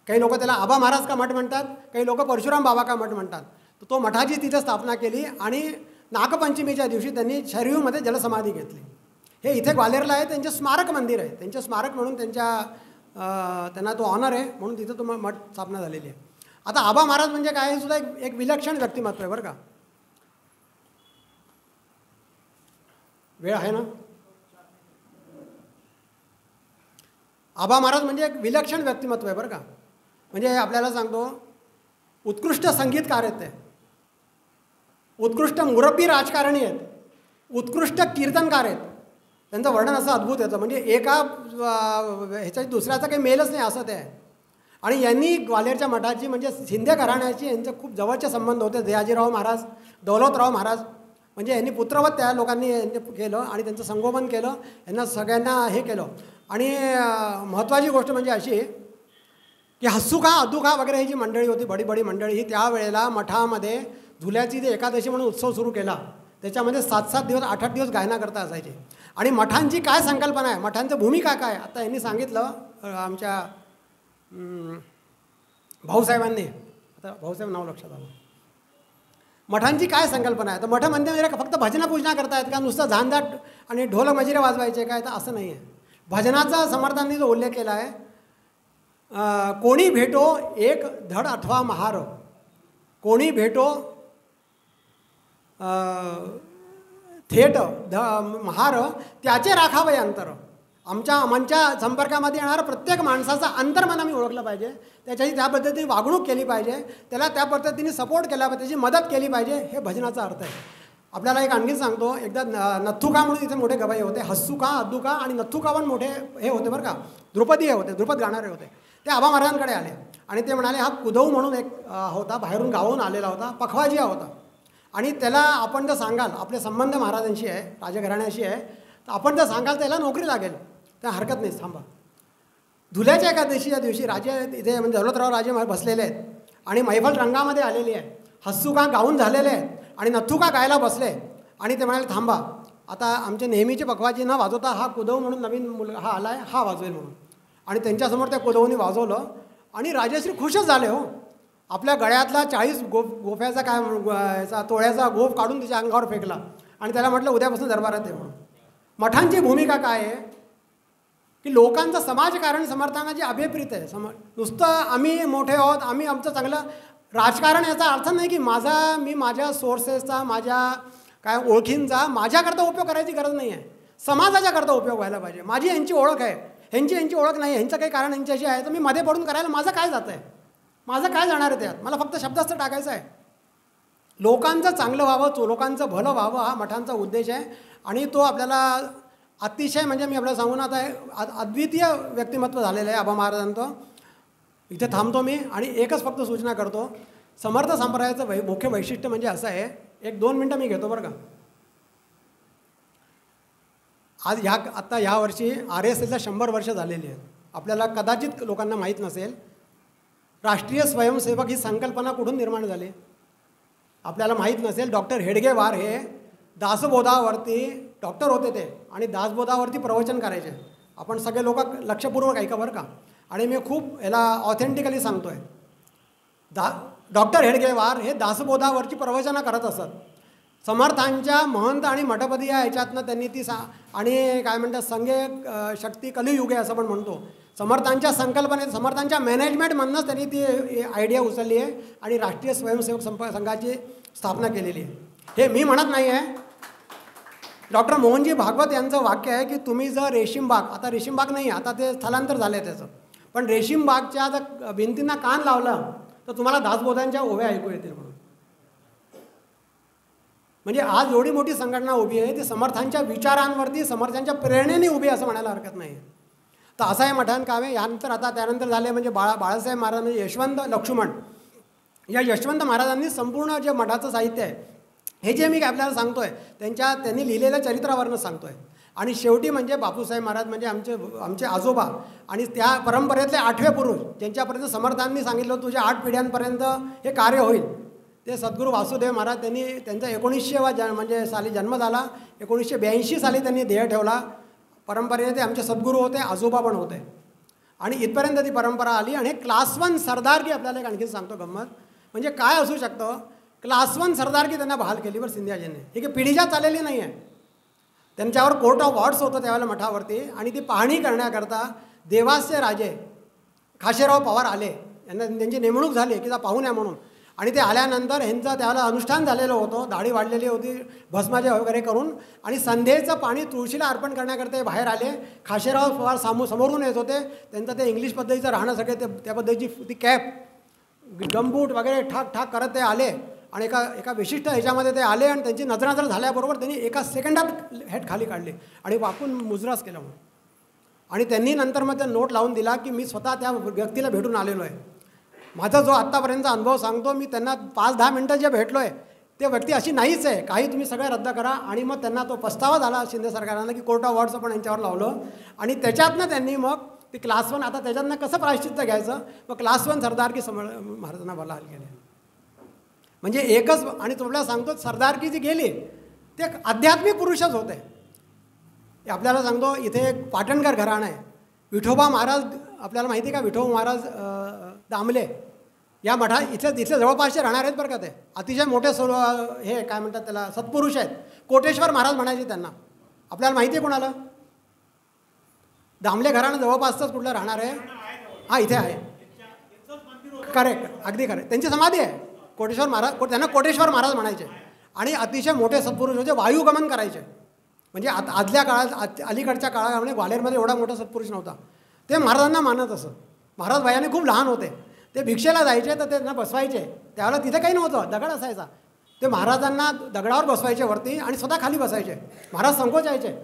काही लोक त्याला आबा महाराज का मठ म्हणतात, काही लोक परशुराम बाबा का मठ म्हणतात. तर तो मठाची तिथे स्थापना केली आणि नागपंचमीच्या दिवशी त्यांनी शैरयूमध्ये जलसमाधी घेतली. हे इथे ग्वाल्हेरला आहे, त्यांचे स्मारक मंदिर आहे, त्यांचे स्मारक म्हणून त्यांना तो ऑनर आहे, म्हणून तिथं तो मठ स्थापना झालेली आहे. आता आबा महाराज म्हणजे काय, हे सुद्धा एक विलक्षण व्यक्तिमत्व आहे बरं का. वेळ आहे ना. आबा महाराज म्हणजे एक विलक्षण व्यक्तिमत्व आहे बरं का. म्हणजे आपल्याला सांगतो, उत्कृष्ट संगीतकार आहेत ते, उत्कृष्ट मुरब्बी राजकारणी आहेत, उत्कृष्ट कीर्तनकार आहेत. त्यांचं वर्णन असं अद्भुत येतं, म्हणजे एका ह्याच्या दुसऱ्याचा काही मेलच नाही असं ते आहे. आणि यांनी ग्वाल्हेरच्या मठाची, म्हणजे शिंदे घराण्याची यांचे खूप जवळचे संबंध होते. दयाजीराव महाराज, दौलतराव महाराज, म्हणजे यांनी पुत्रवत त्या लोकांनी केलं आणि त्यांचं संगोपन केलं, यांना सगळ्यांना हे केलं. आणि महत्त्वाची गोष्ट म्हणजे अशी की हस्सू खा अद्दू खा वगैरे ही जी मंडळी होती, बडी बडी मंडळी, ही त्यावेळेला मठामध्ये झुल्याची जे एकादशी म्हणून उत्सव सुरू केला त्याच्यामध्ये 7-7 दिवस 8-8 दिवस गायनाकरता असायचे. आणि मठांची काय संकल्पना आहे, मठांचं भूमिका काय, आता यांनी सांगितलं आमच्या भाऊसाहेबांनी, आता भाऊसाहेब नाव लक्षात आलं. मठांची काय संकल्पना आहे, तर मठ म्हणजे फक्त भजना पूजना करतायत का, नुसतं झांझाट आणि ढोल मजिरे वाजवायचे काय, तर असं नाही आहे. भजनाचा समर्थांनी जो उल्लेख केला आहे, कोणी भेटो एक धड अथवा महार, कोणी भेटो थेट महार त्याचे राखावे अंतर. आमच्या संपर्कामध्ये येणारं प्रत्येक माणसाचा अंतर्मन आम्ही ओळखलं पाहिजे, त्याच्याशी त्या पद्धतीने वागणूक केली पाहिजे, त्याला त्या पद्धतीने सपोर्ट केला पाहिजे, त्याची मदत केली पाहिजे, हे भजनाचा अर्थ आहे. आपल्याला एक आणखी सांगतो, एकदा नथुका म्हणून इथे मोठे गवाई होते, हस्सुका, अद्दुका आणि नथुका पण मोठे हे होते बरं का, द्रुपदी होते, द्रुपद गाणारे होते. ते आबा महाराजांकडे आले आणि ते म्हणाले, हा कुदव म्हणून एक होता, बाहेरून गावाहून आलेला होता, पखवाजिया होता, आणि त्याला आपण जर सांगाल आपले संबंध महाराजांशी आहे, राजघराण्याशी आहे, तर आपण जर सांगाल त्याला नोकरी लागेल, त्या हरकत नाही, थांबा. धुल्याच्या एकादशीच्या दिवशी राजे इथे म्हणजे दौलतराव राजे बसलेले आहेत आणि मैफल रंगामध्ये आलेली आहे, हस्सुका गाऊन झालेले आहेत आणि नथुका गायला बसले आणि ते म्हणाले थांबा, आता आमचे नेहमीचे पखवाजी न वाजवता हा कुदव म्हणून नवीन मुलगा हा आला आहे, हा वाजवेल म्हणून. आणि त्यांच्यासमोर त्या कुदवनी वाजवलं आणि राजेश्री खुशच झाले. हो, आपल्या गळ्यातला 40 गोफ्याचा काय याचा तोळ्याचा गोफ काढून त्याच्या अंगावर फेकला आणि त्याला म्हटलं उद्यापासून दरबारात ये म्हणून. मठांची भूमिका काय आहे की लोकांचं समाजकारण समर्थनाची अभिप्रीत आहे. नुसतं आम्ही मोठे आहोत, आम्ही आमचं चांगलं राजकारण, याचा अर्थ नाही की मी माझ्या सोर्सेसचा, माझ्या काय ओळखींचा माझ्याकरता उपयोग करायची गरज नाही आहे, समाजाच्याकरता उपयोग व्हायला पाहिजे. माझी यांची ओळख आहे, ह्यांची ओळख नाही, ह्यांचं काही कारण ह्यांच्याशी आहे, तर मी मध्ये पडून करायला माझं काय जातं आहे, माझं काय जाणार आहे त्यात, मला फक्त शब्दास्त्र टाकायचं आहे. लोकांचं चांगलं व्हावं, लोकांचं भलं व्हावं, हा मठांचा उद्देश आहे. आणि तो आपल्याला अतिशय म्हणजे मी आपल्याला सांगून आता अद्वितीय व्यक्तिमत्व झालेलं आहे आबा महाराजांचं. इथे थांबतो मी आणि एकच फक्त सूचना करतो, समर्थ संप्रदायाचं मुख्य वैशिष्ट्य म्हणजे असं आहे, 1-2 मिनटं मी घेतो बरं का. आज आत्ता ह्या वर्षी RSSला 100 वर्ष झालेली आहेत. आपल्याला कदाचित लोकांना माहीत नसेल, राष्ट्रीय स्वयंसेवक ही संकल्पना कुठून निर्माण झाली आपल्याला माहीत नसेल. डॉक्टर हेडगेवार हे दासबोधावरती डॉक्टर होते ते आणि दासबोधावरती प्रवचन करायचे. आपण सगळे लोक लक्षपूर्वक ऐका बरं का, आणि मी खूप याला ऑथेंटिकली सांगतो आहे. डॉक्टर हेडगेवार हे दासबोधावरची प्रवचनं करत असत. समर्थांच्या महंत आणि मठपदी या ह्याच्यातनं त्यांनी ती आणि काय म्हणतात संघे शक्ती कलियुगे असं पण म्हणतो, समर्थांच्या संकल्पनेत समर्थांच्या मॅनेजमेंटमधूनच त्यांनी ती आयडिया उचलली आहे आणि राष्ट्रीय स्वयंसेवक संघाची स्थापना केलेली आहे. हे मी म्हणत नाही आहे, डॉक्टर मोहनजी भागवत यांचं वाक्य आहे की तुम्ही जर रेशीमबाग, आता रेशीमबाग नाही, आता ते स्थलांतर झालं आहे त्याचं, पण रेशीमबागच्या जर भिंतींना कान लावलं तर तुम्हाला दासबोधांच्या ओव्या ऐकू येतील म्हणून. म्हणजे आज एवढी मोठी संघटना उभी आहे ती समर्थांच्या विचारांवरती, समर्थांच्या प्रेरणेने उभी असं म्हणायला हरकत नाही. तर असं आहे मठान कावे. यानंतर आता त्यानंतर झाले म्हणजे बाळासाहेब महाराज म्हणजे यशवंत लक्ष्मण, या यशवंत महाराजांनी संपूर्ण जे मठाचं साहित्य आहे हे जे मी आपल्याला सांगतो आहे त्यांनी लिहिलेल्या चरित्रावरनं सांगतो आहे. आणि शेवटी म्हणजे बापूसाहेब महाराज म्हणजे आमचे आजोबा आणि त्या परंपरेतले 8वे पुरुष ज्यांच्यापर्यंत समर्थांनी सांगितलं तुझ्या 8 पिढ्यांपर्यंत हे कार्य होईल, ते सद्गुरू वासुदेव महाराज. त्यांनी त्यांचा 1900 म्हणजे साली जन्म झाला, 1982 साली त्यांनी ध्येय ठेवला. परंपरेने ते आमचे सद्गुरू होते, आजोबा पण होते आणि इथपर्यंत ती परंपरा आली. आणि हे क्लास 1 सरदारकी आपल्याला एक आणखी सांगतो गंमत, म्हणजे काय असू शकतं. क्लास 1 सरदारकी त्यांना बहाल केली बरं सिंधियाजींनी. ही काही पिढीच्या चाललेली नाही आहे. त्यांच्यावर कोर्ट ऑफ वॉर्ड्स होतं त्यावेळेला मठावरती आणि ती पाहणी करण्याकरता देवासचे राजे खाशेराव पवार आले, यांना त्यांची नेमणूक झाली की जा पाहून या म्हणून. आणि ते आल्यानंतर ह्यांचं त्यावेळेला अनुष्ठान झालेलं होतं, दाढी वाढलेली होती भस्माचे वगैरे करून, आणि संध्येचं पाणी तुळशीला अर्पण करण्याकरता बाहेर आले. खाशेराव पवार समोरून येत होते, त्यांचं ते इंग्लिश पद्धतीचं राहणं सगळे त्या पद्धतीची ती कॅप गमबूट वगैरे ठाक ठाक करत ते आले आणि एका विशिष्ट ह्याच्यामध्ये ते आले आणि त्यांची नजर झाल्याबरोबर त्यांनी एका सेकंडात हेड खाली काढले आणि वाकून मुजरास केला म्हणून. आणि त्यांनी नंतर मग त्या नोट लावून दिला की मी स्वतः त्या व्यक्तीला भेटून आलेलो आहे. माझा जो आत्तापर्यंतचा अनुभव सांगतो, मी त्यांना 5-10 मिनटं जे भेटलो आहे ते व्यक्ती अशी नाहीच आहे, काही तुम्ही सगळं रद्द करा. आणि मग त्यांना तो पस्तावा झाला शिंदे सरकारनं की कोर्ट ऑफ वॉर्ड्स पण यांच्यावर लावलं आणि त्याच्यातनं त्यांनी मग ती क्लास 1 आता त्याच्यातनं कसं प्रायश्चित्त घ्यायचं, मग क्लास 1 सरदारकी महाराजांना बहाल केले. म्हणजे एकच. आणि तुम्हाला सांगतो सरदारकी जी गेली ते आध्यात्मिक पुरुषच होते. आपल्याला सांगतो इथे एक पाटणकर घराणं आहे. विठोबा महाराज आपल्याला माहिती आहे का? विठोबा महाराज दामले या मठा इथले जवळपासचे राहणार आहेत बरं का. ते अतिशय मोठे हे काय म्हणतात त्याला सत्पुरुष आहेत. कोटेश्वर महाराज म्हणायचे त्यांना. आपल्याला माहिती आहे कोणाला? दामले घराणं जवळपासच कुठलं राहणार आहे? हां इथे आहे. करेक्ट, अगदी खरं. त्यांची समाधी आहे. कोटेश्वर महाराज, त्यांना कोटेश्वर महाराज म्हणायचे. आणि अतिशय मोठे सत्पुरुष होते. वायुगमन करायचे. म्हणजे आदल्या काळात अलीकडच्या काळामध्ये ग्वाल्हेरमध्ये एवढा मोठा सत्पुरुष नव्हता. ते महाराजांना मानत असत. महाराज वयाने खूप लहान होते. ते भिक्षेला जायचे तर त्यांना बसवायचे. त्यावेळेला तिथे काही नव्हतं, दगड असायचा. ते महाराजांना दगडावर बसवायचे वरती आणि स्वतः खाली बसायचे. महाराज संकोचायचे.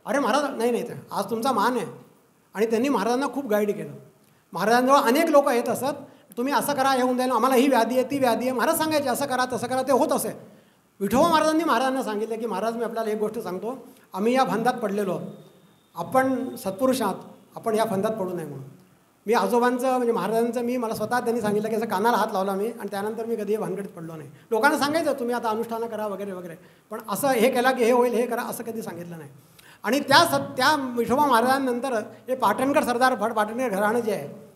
अरे महाराज नाही नाही, आज तुमचा मान आहे. आणि त्यांनी महाराजांना खूप गाईड केलं. महाराजांजवळ अनेक लोक येत असत. तुम्ही असं करा, हे होऊन जाईल, आम्हाला ही व्याधी आहे ती व्याधी आहे. महाराज सांगायचे असं करा तसं करा. ते होत असे. विठोबा महाराजांनी महाराजांना सांगितलं की महाराज मी आपल्याला एक गोष्ट सांगतो, आम्ही या फंदात पडलेलो आहोत. आपण सत्पुरुष आहात, आपण या फंदात पडू नये म्हणून. मी आजोबांचं म्हणजे महाराजांचं मला स्वतः त्यांनी सांगितलं की असं कानाला हात लावला मी. आणि त्यानंतर मी कधी भानगडीत पडलो नाही. लोकांना सांगायचं तुम्ही आता अनुष्ठानं करा वगैरे वगैरे, पण असं हे केला की हे होईल हे करा असं कधी सांगितलं नाही. आणि त्या विठोबा महाराजांनंतर हे पाटणकर सरदार पाटणकर घराणं जे आहे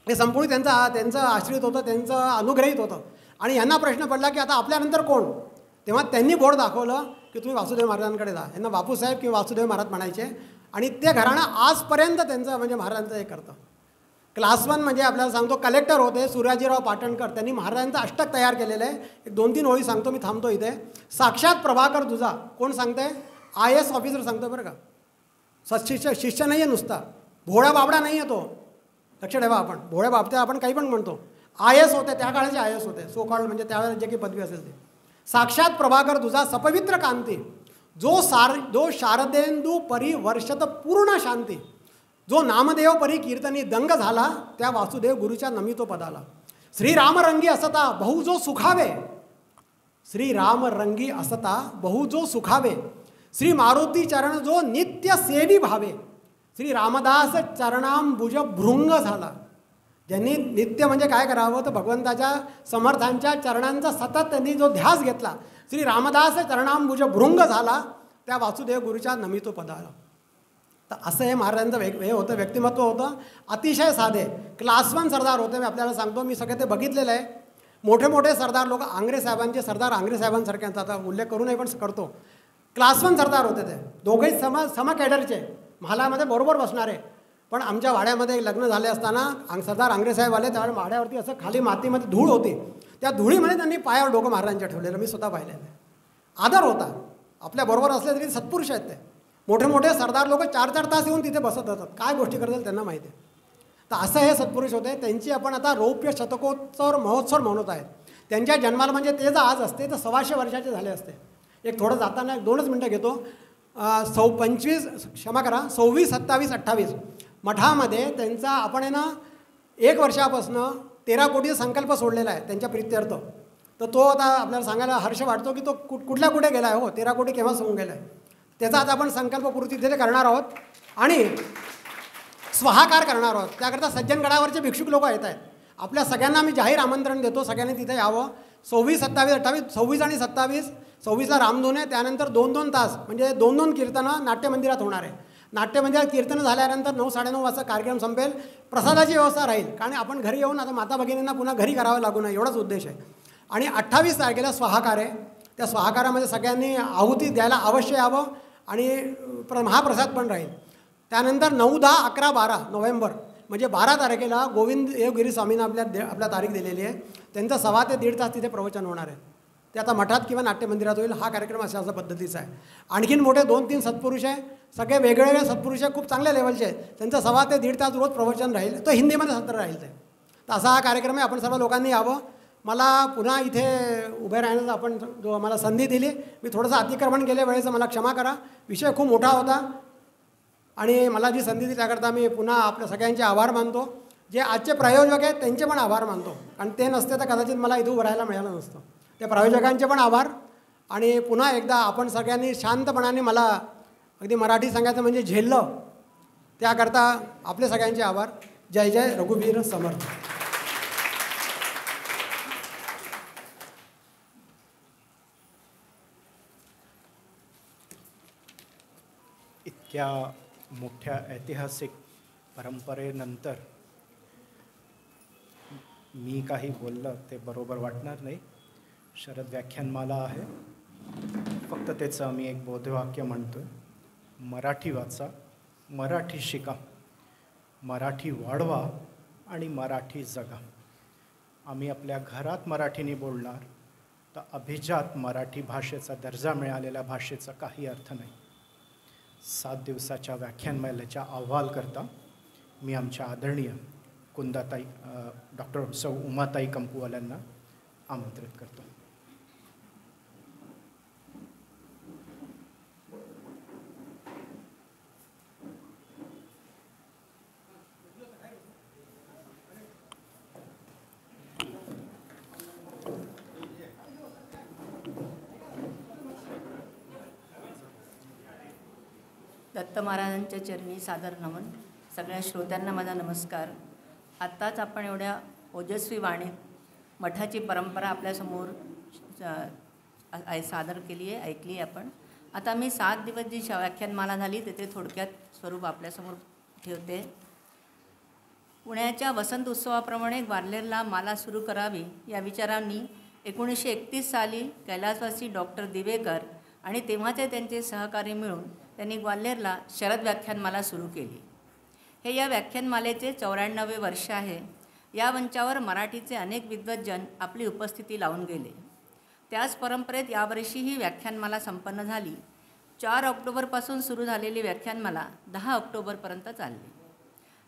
हे संपूर्ण त्यांचं आश्रित होतं, त्यांचं अनुग्रहित होतं. आणि यांना प्रश्न पडला की आता आपल्यानंतर कोण? तेव्हा त्यांनी बोर्ड दाखवलं की तुम्ही वासुदेव महाराजांकडे जा. यांना बापूसाहेब किंवा वासुदेव महाराज म्हणायचे. आणि ते घराणं आजपर्यंत त्यांचं म्हणजे महाराजांचं हे करतं. क्लास 1 म्हणजे आपल्याला सांगतो कलेक्टर होते सूर्याजीराव पाटणकर. त्यांनी महाराजांचं अष्टक तयार केलेलं आहे. एक 2-3 ओळी सांगतो, मी थांबतो इथे. साक्षात प्रभाकर दुजा. कोण सांगते? IAS ऑफिसर सांगतो बरं का. शिष्य नाही आहे नुसता, भोळा बाबडा नाही आहे तो. लक्ष ठेवा. आपण भोळ्या बाबड्या आपण काही पण म्हणतो. IAS होते, त्या काळाचे IAS होते. सो कॉल्ड म्हणजे त्यावेळेला जे काही पदवी असेल ते. साक्षात प्रभाकर दुजा सपवित्र कांती, जो शारदेंदू परी वर्षत पूर्ण शांती, जो नामदेव परी कीर्तनी दंग झाला, त्या वासुदेव गुरुच्या नमितो पदाला. श्रीरामरंगी असता बहु जो सुखावे, श्रीरामरंगी असता बहु जो सुखावे, श्री मारुती चरण जो नित्य सेवी भावे, श्री रामदास चरणांबुज भृंग झाला. ज्यांनी नित्य म्हणजे काय करावं तर भगवंताच्या समर्थांच्या चरणांचा सतत त्यांनी जो ध्यास घेतला, श्री रामदास चरणांबुज भृंग झाला, त्या वासुदेव गुरुच्या नमितो पदाला. तर असं हे महाराजांचं हे होतं, व्यक्तिमत्व होतं. अतिशय साधे. क्लास 1 सरदार होते. मी आपल्याला सांगतो, मी सगळं ते बघितलेलं आहे. मोठे मोठे सरदार लोक आंग्रे साहेबांचे सरदार आंग्रे साहेबांसारख्यांचा आता उल्लेख करू नये पण करतो. क्लास 1 सरदार होते ते. दोघेही सम कॅडरचे, महालामध्ये बरोबर बसणारे. पण आमच्या वाड्यामध्ये लग्न झाले असताना सरदार आंग्रे साहेब आले, त्यावेळी वाड्यावरती असं खाली मातीमध्ये धूळ होती. त्या धुळीमध्ये त्यांनी पायावर डोकं महाराजांच्या ठेवलेलं मी स्वतः पाहिलेलं आहे. आदर होता. आपल्याबरोबर असले तरी सत्पुरुष आहेत ते. मोठे मोठे सरदार लोक 4-4 तास येऊन तिथे बसत असतात. काय गोष्टी करतात त्यांना माहिती आहे. तर असं हे सत्पुरुष होते. त्यांची आपण आता रौप्य शतकोत्सव महोत्सव म्हणत आहेत. त्यांच्या जन्माला म्हणजे ते जर आज असते तर 125 वर्षाचे झाले असते. एक थोडं जाताना 2च मिनटं घेतो. 26 27 28 मठामध्ये त्यांचा आपण आहे ना 1 वर्षापासून 13 कोटी संकल्प सोडलेला आहे त्यांच्या प्रित्यर्थ. तर तो आता आपल्याला सांगायला हर्ष वाटतो की तो कुठल्या कुठे गेला आहे. हो, 13 कोटी केव्हा सोडून गेला आहे. त्याचा आता आपण संकल्पपूर्ती तिथे करणार आहोत आणि स्वाहाकार करणार आहोत. त्याकरता सज्जनगडावरचे भिक्षुक लोक येत आहेत. आपल्या सगळ्यांना मी जाहीर आमंत्रण देतो, सगळ्यांनी तिथे यावं. 26 27 28 26 आणि 27. 26ला रामधून आहे, त्यानंतर 2-2 तास म्हणजे 2-2 कीर्तनं नाट्यमंदिरात होणार आहे. नाट्यमंदिरात कीर्तन झाल्यानंतर 9-9:30 वाजता कार्यक्रम संपेल. प्रसादाची व्यवस्था राहील, कारण आपण घरी येऊन आता माता भगिनींना पुन्हा घरी करावं लागू नये एवढाच उद्देश आहे. आणि 28 तारखेला स्वाहाकार आहे. त्या स्वाहाकारामध्ये सगळ्यांनी आहुती द्यायला अवश्य यावं आणि महाप्रसाद पण राहील. त्यानंतर 9, 10, 11, 12 नोव्हेंबर म्हणजे 12 तारखेला गोविंद गिरी स्वामींना आपल्या तारीख दिलेली आहे. त्यांचं 1.25 ते 1.5 तास तिथे प्रवचन होणार आहे. ते आता मठात किंवा नाट्यमंदिरात होईल. हा कार्यक्रम अशा पद्धतीचा आहे. आणखीन मोठे 2-3 सत्पुरुष आहे, सगळे वेगवेगळे सत्पुरुष आहे, खूप चांगल्या लेवलचे आहेत. त्यांचं 1.25 ते 1.5 तास रोज प्रवचन राहील. तो हिंदीमध्ये सत्र राहील ते. तर असा हा कार्यक्रम आहे. आपण सर्व लोकांनी यावं. मला पुन्हा इथे उभे राहण्याचं आपण जो आम्हाला संधी दिली, मी थोडंसं अतिक्रमण केले वेळेचं मला क्षमा करा. विषय खूप मोठा होता आणि मला जी संधी दिली त्याकरता मी पुन्हा आपल्या सगळ्यांचे आभार मानतो. जे आजचे प्रायोजक आहेत त्यांचे पण आभार मानतो, कारण ते नसते तर कदाचित मला इथं उभं राहायला मिळालं नसतं. त्या प्रायोजकांचे पण आभार. आणि पुन्हा एकदा आपण सगळ्यांनी शांतपणाने मला अगदी मराठी सांगायचं म्हणजे झेललं, त्याकरता आपले सगळ्यांचे आभार. जय जय रघुवीर समर्थ. इतक्या मोठ्या ऐतिहासिक परंपरेनंतर मी काही बोललं ते बरोबर वाटणार नाही. शरद व्याख्यानमाला आहे, फक्त त्याचं आम्ही एक बोधवाक्य म्हणतो, मराठी वाचा, मराठी शिका, मराठी वाढवा आणि मराठी जगा. आम्ही आपल्या घरात मराठीने बोलणार तर अभिजात मराठी भाषेचा दर्जा मिळालेल्या भाषेचा काही अर्थ नाही. 7 दिवसाच्या व्याख्यानमालेच्या अहवालकरता मी आमच्या आदरणीय कुंदाताई डॉक्टर सौ उमाताई कंपूवाल्यांना आमंत्रित करतो. दत्त महाराजांच्या चरणी सादर नमन. सगळ्या श्रोत्यांना माझा नमस्कार. आत्ताच आपण एवढ्या ओजस्वी वाणीत मठाची परंपरा आपल्यासमोर सादर केली आहे, ऐकली आहे आपण. आता मी 7 दिवस जी व्याख्यानमाला झाली त्याचे थोडक्यात स्वरूप आपल्यासमोर ठेवते. पुण्याच्या वसंत उत्सवाप्रमाणे ग्वाल्हेरला माला सुरू करावी या विचारांनी 1931 साली कैलासवासी डॉक्टर दिवेकर आणि तेव्हाचे त्यांचे सहकारी मिळून त्यांनी ग्वाल्हेरला शरद व्याख्यानमाला सुरू केली. हे या व्याख्यानमालेचे 94वे वर्ष आहे. या मंचावर मराठीचे अनेक विद्वज्जन आपली उपस्थिती लावून गेले. त्याच परंपरेत यावर्षी ही व्याख्यानमाला संपन्न झाली. 4 ऑक्टोबरपासून सुरू झालेली व्याख्यानमाला 10 ऑक्टोबरपर्यंत चालली.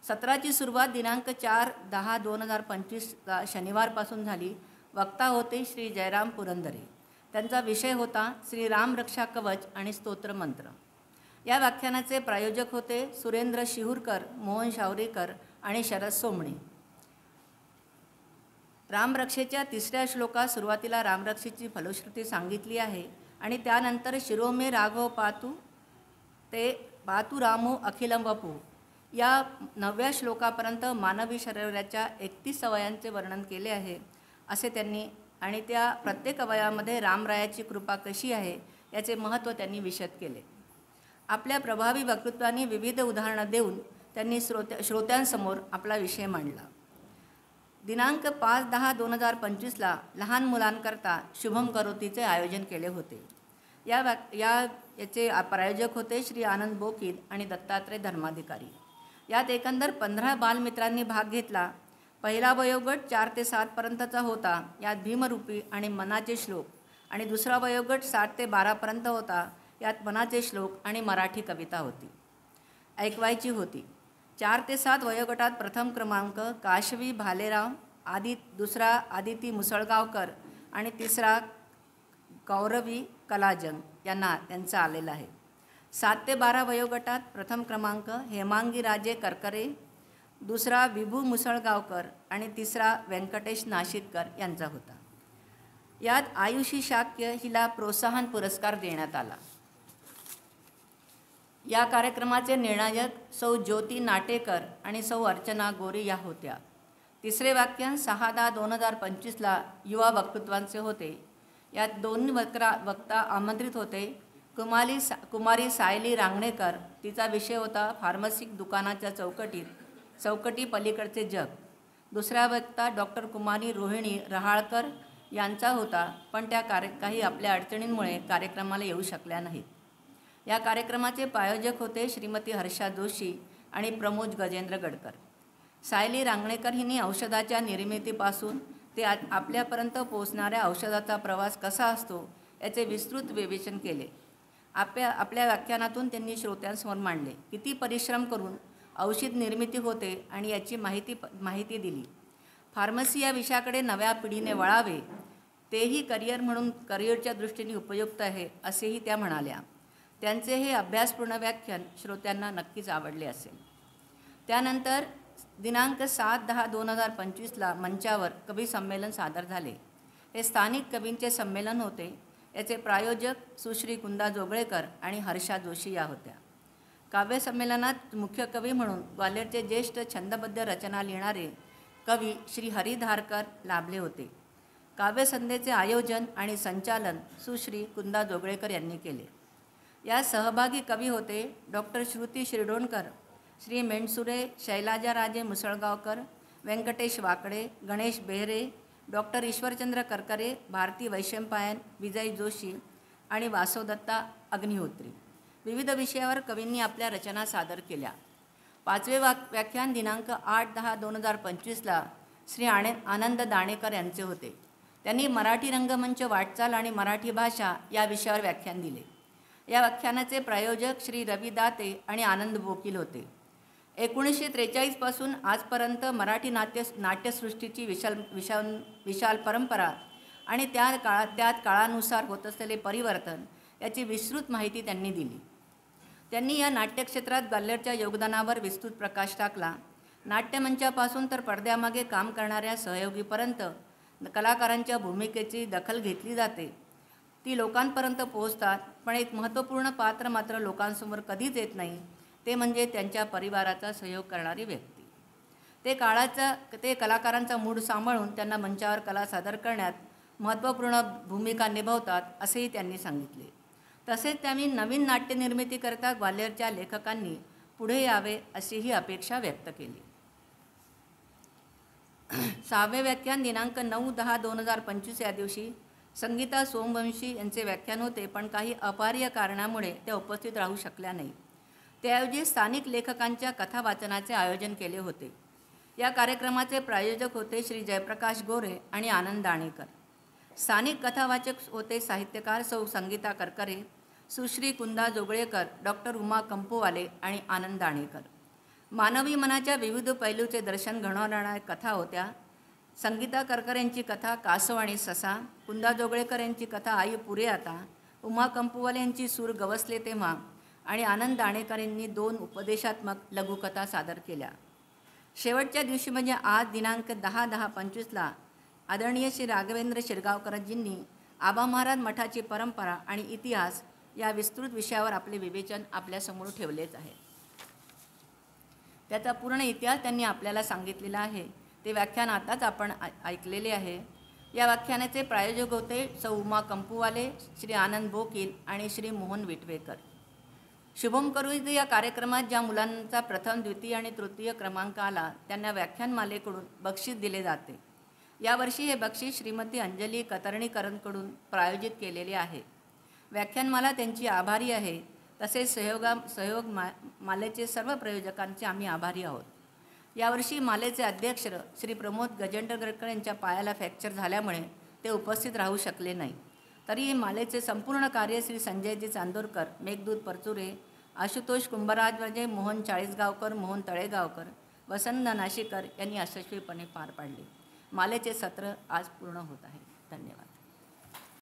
सत्राची सुरुवात दिनांक 4/10/2025 शनिवारपासून झाली. वक्ता होते श्री जयराम पुरंदरे. त्यांचा विषय होता श्री राम रक्षा कवच आणि स्तोत्रमंत्र. या व्याख्यानाचे प्रायोजक होते सुरेंद्र शिहुरकर, मोहन शावरीकर आणि शरद सोमणी. रामरक्षेच्या 3ऱ्या श्लोकात सुरुवातीला रामरक्षेची फलश्रुती सांगितली आहे आणि त्यानंतर शिरोमे राघव पातू ते पातू रामो अखिलम वपू या 9व्या श्लोकापर्यंत मानवी शरीराच्या 31 अवयांचे वर्णन केले आहे असे त्यांनी, आणि त्या प्रत्येक अवयामध्ये रामरायाची कृपा कशी आहे याचे महत्त्व त्यांनी विशद केले. आपल्या प्रभावी वक्तृत्वाने विविध उदाहरणं देऊन त्यांनी श्रोत्यांसमोर आपला विषय मांडला. दिनांक 5/10/2025 लहान मुलांकरता शुभम करोतीचे आयोजन केले होते. याचे प्रायोजक होते श्री आनंद बोकील आणि दत्तात्रय धर्माधिकारी. यात एकंदर 15 बालमित्रांनी भाग घेतला. पहिला वयोगट 4 ते 7 पर्यंतचा होता. यात भीमरूपी आणि मनाचे श्लोक, आणि दुसरा वयोगट 7 ते 12 पर्यंत होता. यात मनाचे श्लोक आणि मराठी कविता होती, ऐकवायची होती. 4 ते 7 वयोगटात प्रथम क्रमांक काशवी भालेराव, दुसरा आदिती मुसळगावकर आणि तिसरा गौरवी कलाजंग यांना त्यांचा आलेला आहे. 7 ते 12 वयोगटात प्रथम क्रमांक हेमांगी राजे करकरे, दुसरा विभू मुसळगावकर आणि तिसरा व्यंकटेश नाशिदकर यांचा होता. यात आयुषी शाक्य हिला प्रोत्साहन पुरस्कार देण्यात आला. या कार्यक्रमाचे निर्णायक सौ ज्योती नाटेकर आणि सौ अर्चना गोरे या होत्या. तिसरे व्याख्यान 6/10/2025 युवा वक्तृत्वांचे होते. यात 2 वक्ता आमंत्रित होते. कुमारी सायली रांगणेकर, तिचा विषय होता फार्मसी दुकानाच्या चौकटी पलीकडचे जग. दुसरा वक्ता डॉक्टर कुमारी रोहिणी रहाळकर यांचा होता, पण त्या काही आपल्या अडचणींमुळे कार्यक्रमाला येऊ शकल्या नाहीत. या कार्यक्रमाचे प्रायोजक होते श्रीमती हर्षा जोशी आणि प्रमोद गजेंद्र गडकर. सायली रांगणेकर हिने औषधाच्या निर्मितीपासून ते आपल्यापर्यंत पोचणाऱ्या औषधाचा प्रवास कसा असतो याचे विस्तृत विवेचन केले. आपल्या व्याख्यानातून त्यांनी श्रोत्यांसमोर मांडले. किती परिश्रम करून औषध निर्मिती होते आणि याची माहिती दिली. फार्मसी या विषयाकडे नव्या पिढीने वळावे, तेही करिअरच्या दृष्टीने उपयुक्त आहे असेही त्या म्हणाल्या. त्यांचे हे अभ्यासपूर्ण व्याख्यान श्रोत्यांना नक्कीच आवडले असेल. त्यानंतर दिनांक 7/10/2025 मंचावर कवी संमेलन सादर झाले. हे स्थानिक कवींचे संमेलन होते. याचे प्रायोजक सुश्री कुंदा जोगळेकर आणि हर्षा जोशी या होत्या. काव्यसंमेलनात मुख्य कवी म्हणून ग्वाल्हेरचे ज्येष्ठ छंदबद्ध रचना लिहिणारे कवी श्री हरी धारकर लाभले होते. काव्यसंध्येचे आयोजन आणि संचालन सुश्री कुंदा जोगळेकर यांनी केले. या सहभागी कवी होते डॉक्टर श्रुती शिरडोणकर, श्री मेंढसुरे शैलाजाराजे मुसळगावकर, व्यंकटेश वाकडे, गणेश बेहरे, डॉक्टर ईश्वरचंद्र करकरे, भारती वैशंपायन, विजय जोशी आणि वासवदत्ता अग्निहोत्री. विविध विषयावर कवींनी आपल्या रचना सादर केल्या. 5वे व्याख्यान दिनांक 8/10/2025 श्री आनंद दाणेकर यांचे होते. त्यांनी मराठी रंगमंच वाटचाल आणि मराठी भाषा या विषयावर व्याख्यान दिले. या व्याख्यानाचे प्रायोजक श्री रवी दाते आणि आनंद बोकील होते. 1943 पासून आजपर्यंत मराठी नाट्यसृष्टीची विशाल परंपरा आणि त्यात काळानुसार होत असलेले परिवर्तन याची विस्तृत माहिती त्यांनी दिली. त्यांनी या नाट्यक्षेत्रात ग्वाल्हेरच्या योगदानावर विस्तृत प्रकाश टाकला. नाट्यमंचापासून तर पडद्यामागे काम करणाऱ्या सहयोगीपर्यंत कलाकारांच्या भूमिकेची दखल घेतली जाते. ती लोकांपर्यंत पोहोचतात, पण एक महत्त्वपूर्ण पात्र मात्र लोकांसमोर कधीच येत नाही, ते म्हणजे त्यांच्या परिवाराचा सहयोग करणारी व्यक्ती. ते कलाकारांचा मूड सांभाळून त्यांना मंचावर कला सादर करण्यात महत्त्वपूर्ण भूमिका निभावतात, असेही त्यांनी सांगितले. तसेच त्यांनी नवीन नाट्यनिर्मितीकरता ग्वाल्हेरच्या लेखकांनी पुढे यावे अशीही अपेक्षा व्यक्त केली. 6वे व्याख्यान दिनांक 9/10/2025 या दिवशी संगीता सोमवंशी यांचे व्याख्यान होते, पण काही अपरिहार्य कारणामुळे त्या उपस्थित राहू शकल्या नाही. त्याऐवजी स्थानिक लेखकांच्या कथा वाचनाचे आयोजन केले होते. या कार्यक्रमाचे प्रायोजक होते श्री जयप्रकाश गोरे आणि आनंद दाणेकर. स्थानिक कथावाचक होते साहित्यकार सौ संगीता करकरे, सुश्री कुंदा जोगळेकर, डॉक्टर उमा कंपोवाले आणि आनंद दाणेकर. मानवी मनाच्या विविध पैलूचे दर्शन घडवणाऱ्या कथा होत्या. संगीता करकर यांची कथा कासव आणि ससा, कुंदा जोगळेकर यांची कथा आई पुरे आता, उमा कंपोवाले यांची सूर गवसले तेव्हा आणि आनंद दाणेकर यांनी 2 उपदेशात्मक लघुकथा सादर केल्या. शेवटच्या दिवशी म्हणजे आज दिनांक 10/10/25 आदरणीय श्री राघवेंद्र शिरगावकरजींनी आबा महाराज मठाची परंपरा आणि इतिहास या विस्तृत विषयावर आपले विवेचन आपल्यासमोर ठेवलेच आहे. त्याचा पूर्ण इतिहास त्यांनी आपल्याला सांगितलेला आहे. ते व्याख्यान आताच आपण ऐकलेले आहे. या व्याख्यानाचे प्रायोजक होते सौ उमा कंपूवाले, श्री आनंद बोकील आणि श्री मोहन विटवेकर. शुभम करुजी या कार्यक्रमात ज्या मुलांचा प्रथम, द्वितीय आणि तृतीय क्रमांक आला त्यांना व्याख्यानमालेकडून बक्षीस दिले जाते. यावर्षी हे बक्षीस श्रीमती अंजली कतर्णीकरकडून प्रायोजित केलेले आहे. व्याख्यानमाला त्यांची आभारी आहे. तसेच मालेचे सर्व प्रायोजकांचे आम्ही आभारी आहोत. यावर्षी मालेचे अध्यक्ष श्री प्रमोद गजेंद्रकर यांच्या पायाला फ्रॅक्चर झाल्यामुळे ते उपस्थित राहू शकले नाही. तरीही मालेचे संपूर्ण कार्य श्री संजयजी चांदोरकर, मेघदूत परचुरे, आशुतोष कुंभराज वजे, मोहन चाळीसगावकर, मोहन तळेगावकर, वसंत नाशिकर यांनी यशस्वीपणे पार पाडले. मालेचे सत्र आज पूर्ण होत आहे. धन्यवाद.